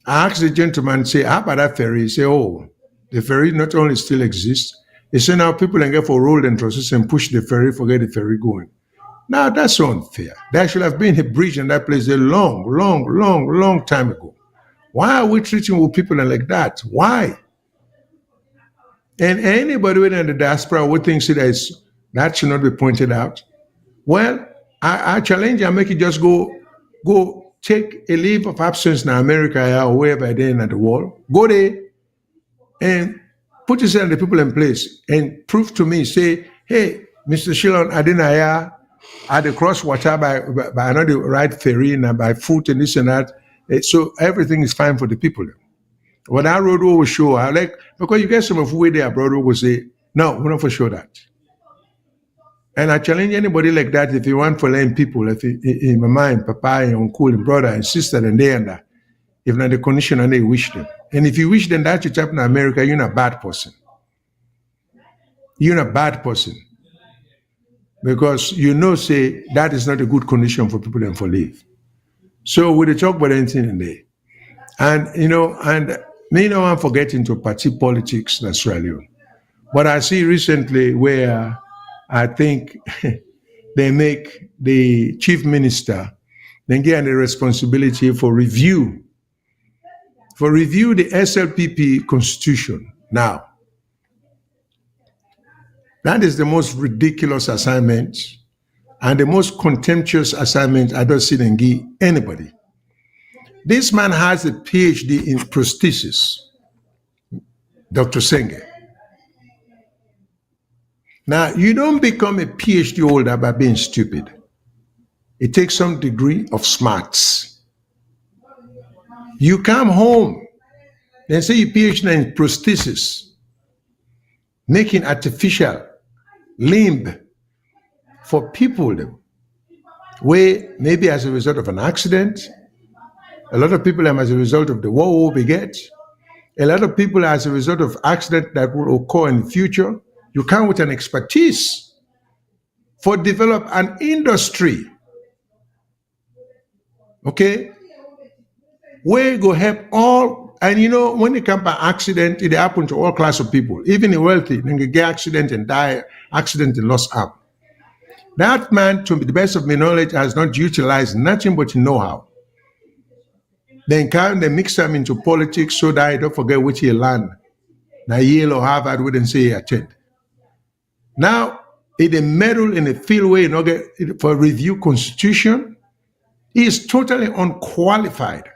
I asked the gentleman, say, how about that ferry? He said, oh, the ferry not only still exists, he said now people can get for rolled and trusses and push the ferry, forget the ferry going. Now that's unfair. There should have been a bridge in that place a long time ago. Why are we treating with people like that? Why? And anybody within the diaspora who thinks that should not be pointed out, well, I challenge you, I make you just go take a leave of absence in America or wherever there in the world. Go there and put yourself and the people in place and prove to me, say, hey, Mr. Shyllon, I didn't hire at the cross water by another right ferry and by foot and this and that. So everything is fine for the people. When that road will show, because you get some of who there abroad who will say, no, we're not for sure that. And I challenge anybody like that, if you want for letting people, if in my mind, papa and uncle and brother and sister and they and that, if not the condition and they wish them. And if you wish them that should happen in America, you're not a bad person. You're not a bad person. Because say that is not a good condition for people and for live. So we talk about anything in there. And and me no one forget into party politics in Sierra Leone. But I see recently where I think they make the chief minister then get the responsibility for review the SLPP constitution. Now, that is the most ridiculous assignment and the most contemptuous assignment I don't see them give anybody. This man has a PhD in prosthesis, Dr. Senge. Now, you don't become a PhD holder by being stupid. It takes some degree of smarts. You come home, then say you PhD in prosthesis, making artificial limb for people where maybe as a result of an accident, a lot of people as a result of the war we get, a lot of people as a result of accident that will occur in the future. You come with an expertise for develop an industry, okay? Where go help all, and when it comes by accident, it happens to all class of people, even the wealthy, then they get accident and die, accident and lost arm. That man, to the best of my knowledge, has not utilized nothing but know-how. Then they mix them into politics so that I don't forget which he learned. Now Yale or Harvard wouldn't say he attend. Now, in the meddle in a field where for review constitution, he is totally unqualified.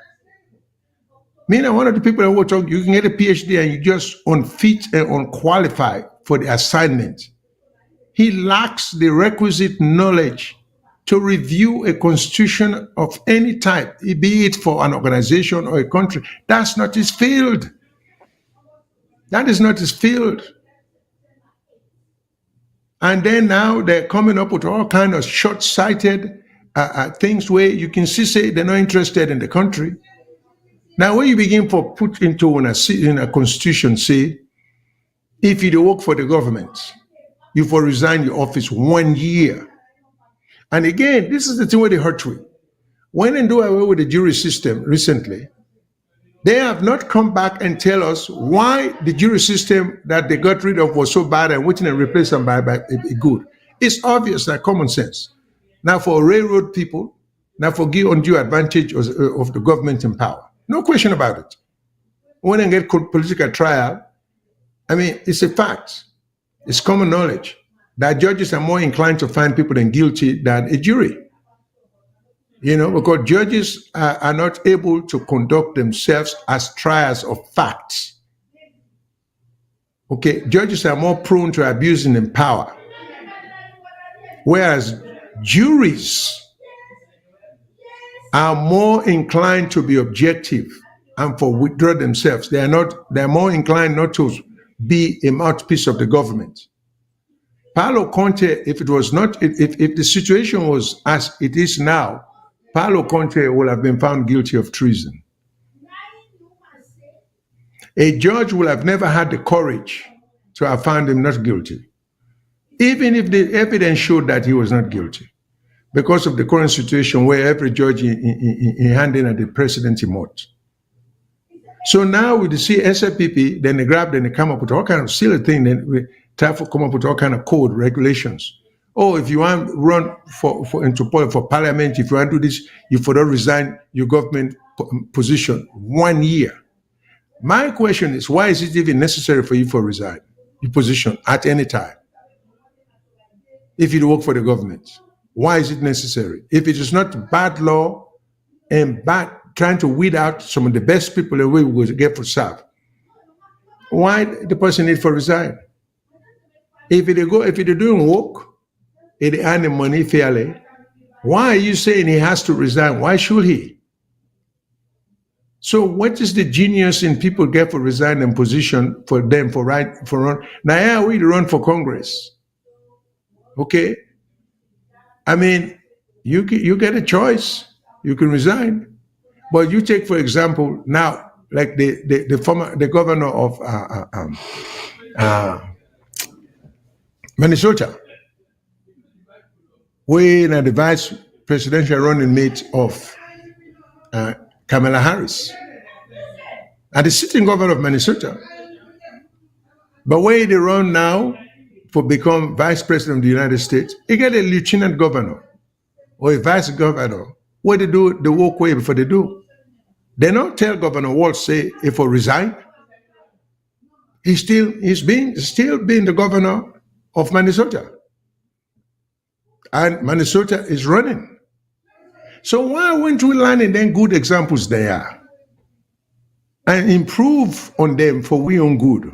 Meaning one of the people who talk, you can get a PhD and you just unfit and unqualified for the assignment. He lacks the requisite knowledge to review a constitution of any type, be it for an organization or a country. That's not his field. That is not his field. And then now they're coming up with all kinds of short-sighted things where you can say they're not interested in the country. Now, when you begin to put into in a constitution, say, if you do work for the government, you for resign your office 1 year. And again, this is the thing where they hurt you. When they do away with the jury system recently, they have not come back and tell us why the jury system that they got rid of was so bad and waiting and replace them by a good. It's obvious, like common sense. Now for railroad people, now for give undue advantage of the government in power. No question about it. When they get political trial, I mean, it's a fact. It's common knowledge that judges are more inclined to find people guilty than a jury. Because judges are not able to conduct themselves as triers of facts. Okay, judges are more prone to abusing in power, whereas juries are more inclined to be objective and for withdraw themselves. They're more inclined not to be a mouthpiece of the government. Paulo Conte, if the situation was as it is now, Paulo Conte would have been found guilty of treason. A judge would have never had the courage to have found him not guilty, even if the evidence showed that he was not guilty, because of the current situation where every judge in handing at the president emote. So now we see SFPP, then they grab, then they come up with all kind of silly thing, then we try to come up with all kind of code regulations. Oh, if you want to run for parliament, if you want to do this, you for don't resign your government position 1 year. My question is, why is it even necessary for you to resign your position at any time? If you work for the government, why is it necessary? If it is not bad law and bad trying to weed out some of the best people that we will get for serve, why the person need to resign? If they're doing work, if they earn the money fairly, why are you saying he has to resign? Why should he? So what is the genius in people get for resign and position for them for run? Now yeah, we run for Congress. Okay. I mean, you get a choice. You can resign. But you take, for example, now, like the governor of Minnesota, when the vice presidential running mate of Kamala Harris, and the sitting governor of Minnesota. But where they run now for become vice president of the United States, you get a lieutenant governor or a vice governor. What they do, they walk away before they do. They don't tell Governor Walz, say, if he resign, he's still being the governor of Minnesota. And Minnesota is running. So why won't we learn and then good examples there and improve on them for we own good?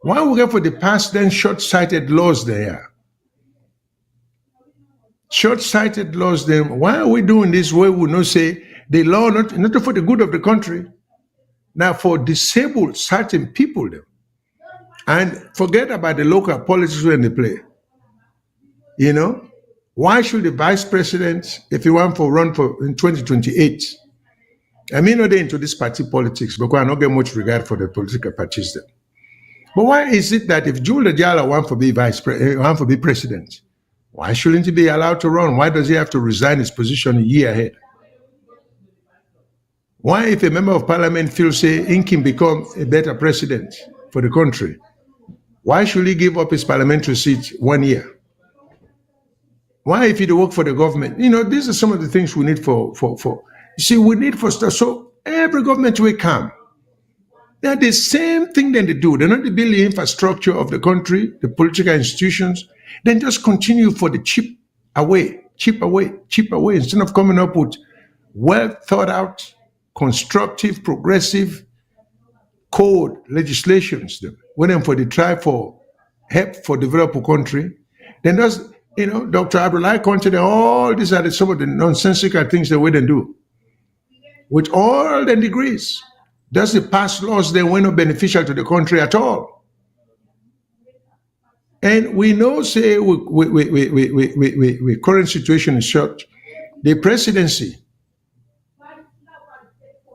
Why we get for the past then short-sighted laws there? Short-sighted laws then, why are we doing this way we not say the law not for the good of the country, now for disabled certain people them, and forget about the local politics when they play. You know? Why should the vice president, if he want to run for in 2028, I mean not into this party politics because I don't get much regard for the political parties then. But why is it that if Julia Diallo want to be president, why shouldn't he be allowed to run? Why does he have to resign his position a year ahead? Why, if a member of parliament feels, say, he can become a better president for the country, why should he give up his parliamentary seat 1 year? Why, if you work for the government? You know, these are some of the things we need for. You see, we need for stuff. So every government will come. They're the same thing that they do. They're not building the infrastructure of the country, the political institutions. Then just continue for the cheap away, instead of coming up with well thought out, constructive, progressive code legislations. When them for the try for help for develop a country, then just, you know, Dr. Abdullahi Conte, all these are some of the nonsensical things that we then do. With all the degrees, does the past laws then were not beneficial to the country at all? And we know, say, we current situation is short. The presidency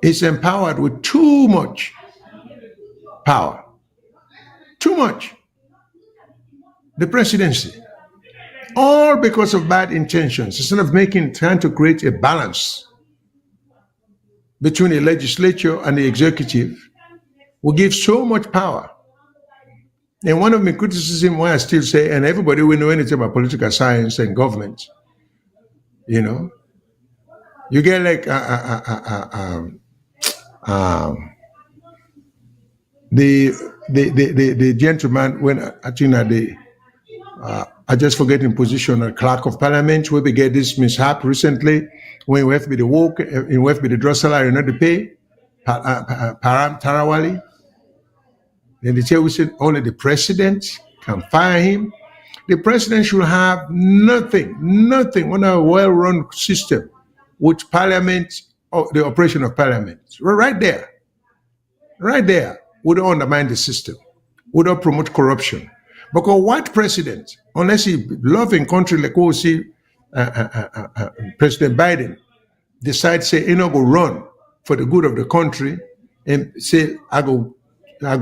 is empowered with too much power. Too much. The presidency. All because of bad intentions, instead of trying to create a balance between the legislature and the executive, we give so much power. And one of my criticisms, why I still say, and everybody will know anything about political science and government, you know, you get like the gentleman when I think that I just forget in position a clerk of parliament where we get this mishap recently when we have to be the work, we have to be the draw salary, not the pay, Tarawali. Then the chair will say only the president can fire him. The president should have nothing on a well-run system with parliament or the operation of parliament. Right there would undermine the system, would not promote corruption. Because white president, unless he loving country like what we see President Biden decide say he not go run for the good of the country and say I go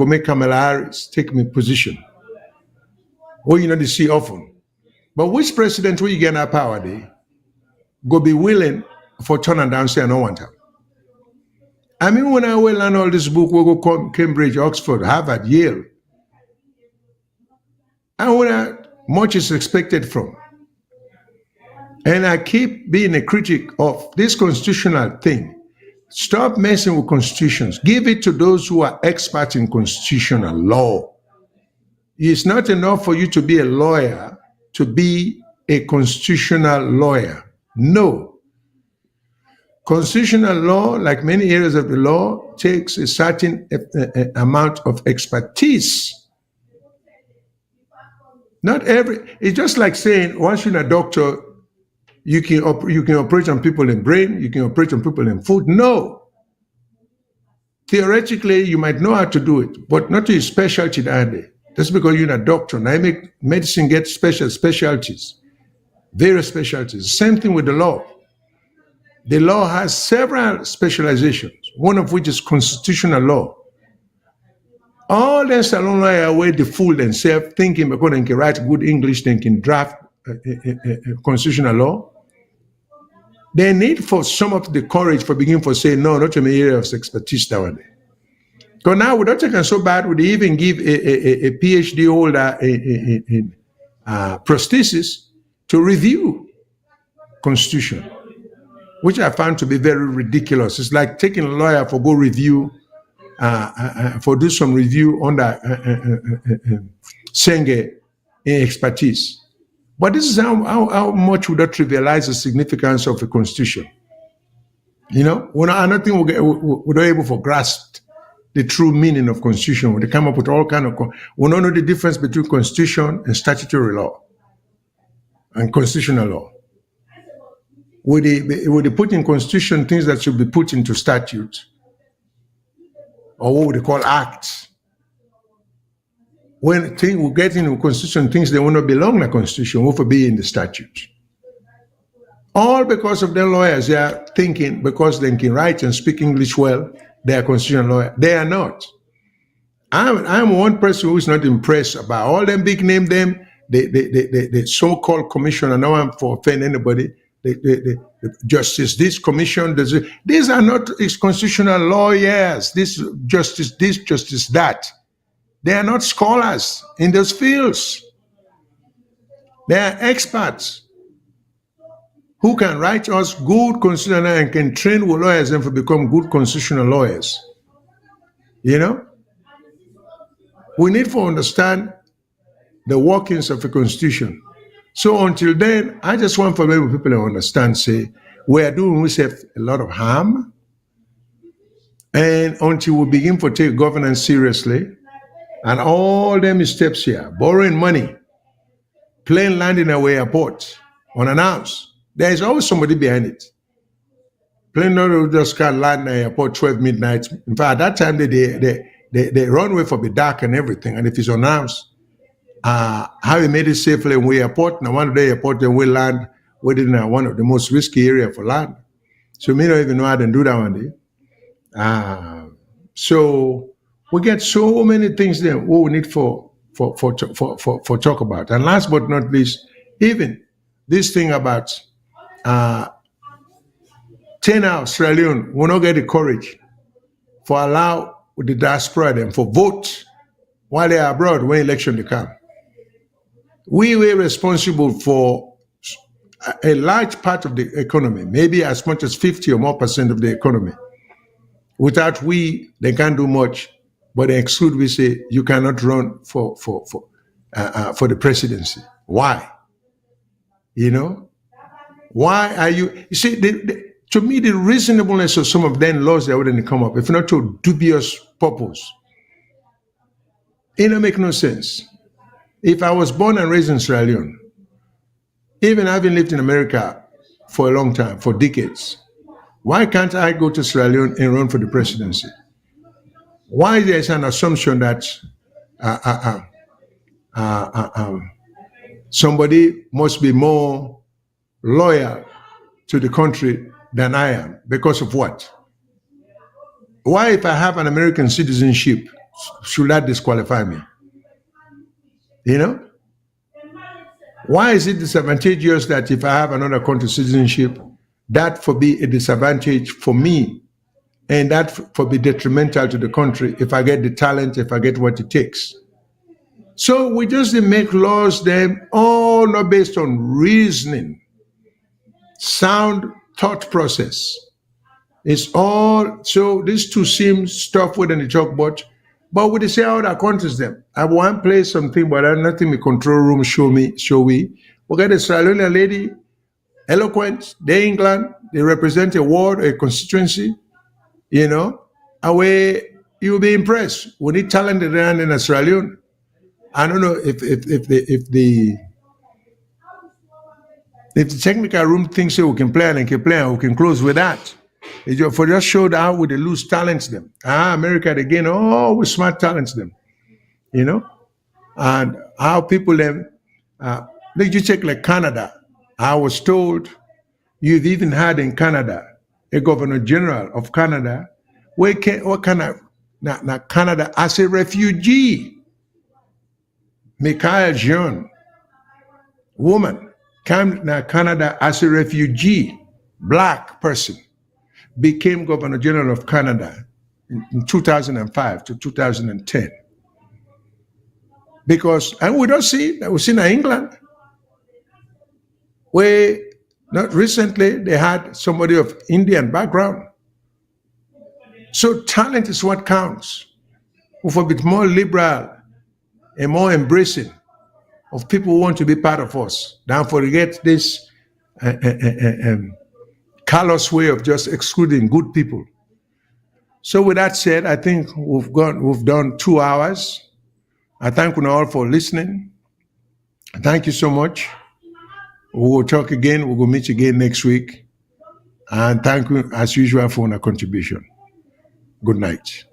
make Kamala Harris take me position. Well, you know they see often. But which president will you get that power day go be willing for turn and down say I don't want him? I mean when I will learn all this book, we go come Cambridge, Oxford, Harvard, Yale. And when much is expected from. And I keep being a critic of this constitutional thing. Stop messing with constitutions. Give it to those who are experts in constitutional law. It's not enough for you to be a lawyer to be a constitutional lawyer. No. Constitutional law, like many areas of the law, takes a certain amount of expertise. It's just like saying once you're a doctor, you can operate on people in brain, you can operate on people in food. No. Theoretically, you might know how to do it, but not to your specialty that day. That's because you're a doctor. Now, medicine gets specialties, various specialties. Same thing with the law. The law has several specializations, one of which is constitutional law. All them salon lawyer way they fool themselves thinking because they can write good English, they can draft constitutional law. They need for some of the courage for beginning for saying, no, not in my area of expertise that one. Because now we're not taking so bad, we even give a PhD holder in prosthesis to review constitution, which I found to be very ridiculous. It's like taking a lawyer for go review, for do some review under Senge expertise. But this is how much would that trivialize the significance of a constitution. You know, I don't think we're not able to grasp the true meaning of constitution. When they come up with all kind of, we don't know the difference between constitution and statutory law and constitutional law. Would they put in constitution things that should be put into statute? Or what would they call acts? When we get into constitution, things they will not belong in the constitution, will be in the statute. All because of their lawyers, they are thinking because they can write and speak English well, they are constitutional lawyers. They are not. I'm one person who is not impressed about all them big name, the so-called commission. I know I'm for offend anybody. The justice, this commission, these are not constitutional lawyers. This justice, that. They are not scholars in those fields. They are experts who can write us good constitutional and can train lawyers and to become good constitutional lawyers. You know? We need to understand the workings of a constitution. So until then, I just want for many people to understand, say, we are doing ourselves a lot of harm. And until we begin to take governance seriously, and all them steps here, borrowing money, plane landing at our airport, unannounced, there is always somebody behind it. Plane not just can't land at airport 12 midnight. In fact, at that time, they run away for the dark and everything. And if it's announced, how we made it safely in the airport, now one of the airport, then we land within one of the most risky area for land. So we don't even know how to do that one day. So we get so many things there we need for talk about. And last but not least, even this thing about 10 hours, Sierra Leone will not get the courage for allow the diaspora them for vote while they are abroad when election they come. We were responsible for a large part of the economy, maybe as much as 50 or more % of the economy. Without they can't do much. But they exclude, we say, you cannot run for the presidency. Why? You know? Why are you see, to me, the reasonableness of some of them laws that wouldn't come up, if not to dubious purpose. It don't make no sense. If I was born and raised in Sierra Leone, even having lived in America for a long time, for decades, why can't I go to Sierra Leone and run for the presidency? Why there's an assumption that somebody must be more loyal to the country than I am? Because of what? Why, if I have an American citizenship, should that disqualify me? You know? Why is it disadvantageous that if I have another country's citizenship, that for be a disadvantage for me, and that for be detrimental to the country if I get the talent, if I get what it takes? So we just make laws them all not based on reasoning, sound thought process. It's all, so these two seem stuff within the chalkboard, but we say how that countries them. I want to play something, but nothing the control room show we. We got a Sierra Leone lady, eloquent, they England, they represent a ward, a constituency, you know, away you'll be impressed. We need talented around in Sierra Leone. I don't know if the technical room thinks we can play and we can close with that. For just showed how we lose talents them. America again, we smart talents them, you know, and how people them. Let you check like Canada. I was told you've even had in Canada a governor general of Canada. What kind of now Canada as a refugee? Michael Jean, woman, came to Canada as a refugee, black person, became Governor General of Canada in 2005 to 2010. Because, and we don't see that, we see in England, where not recently they had somebody of Indian background. So talent is what counts. With a bit more liberal and more embracing of people who want to be part of us, than forget this callous way of just excluding good people. So with that said, I think we've done 2 hours. I thank you all for listening. Thank you so much. We will talk again. We will meet again next week. And thank you as usual for your contribution. Good night.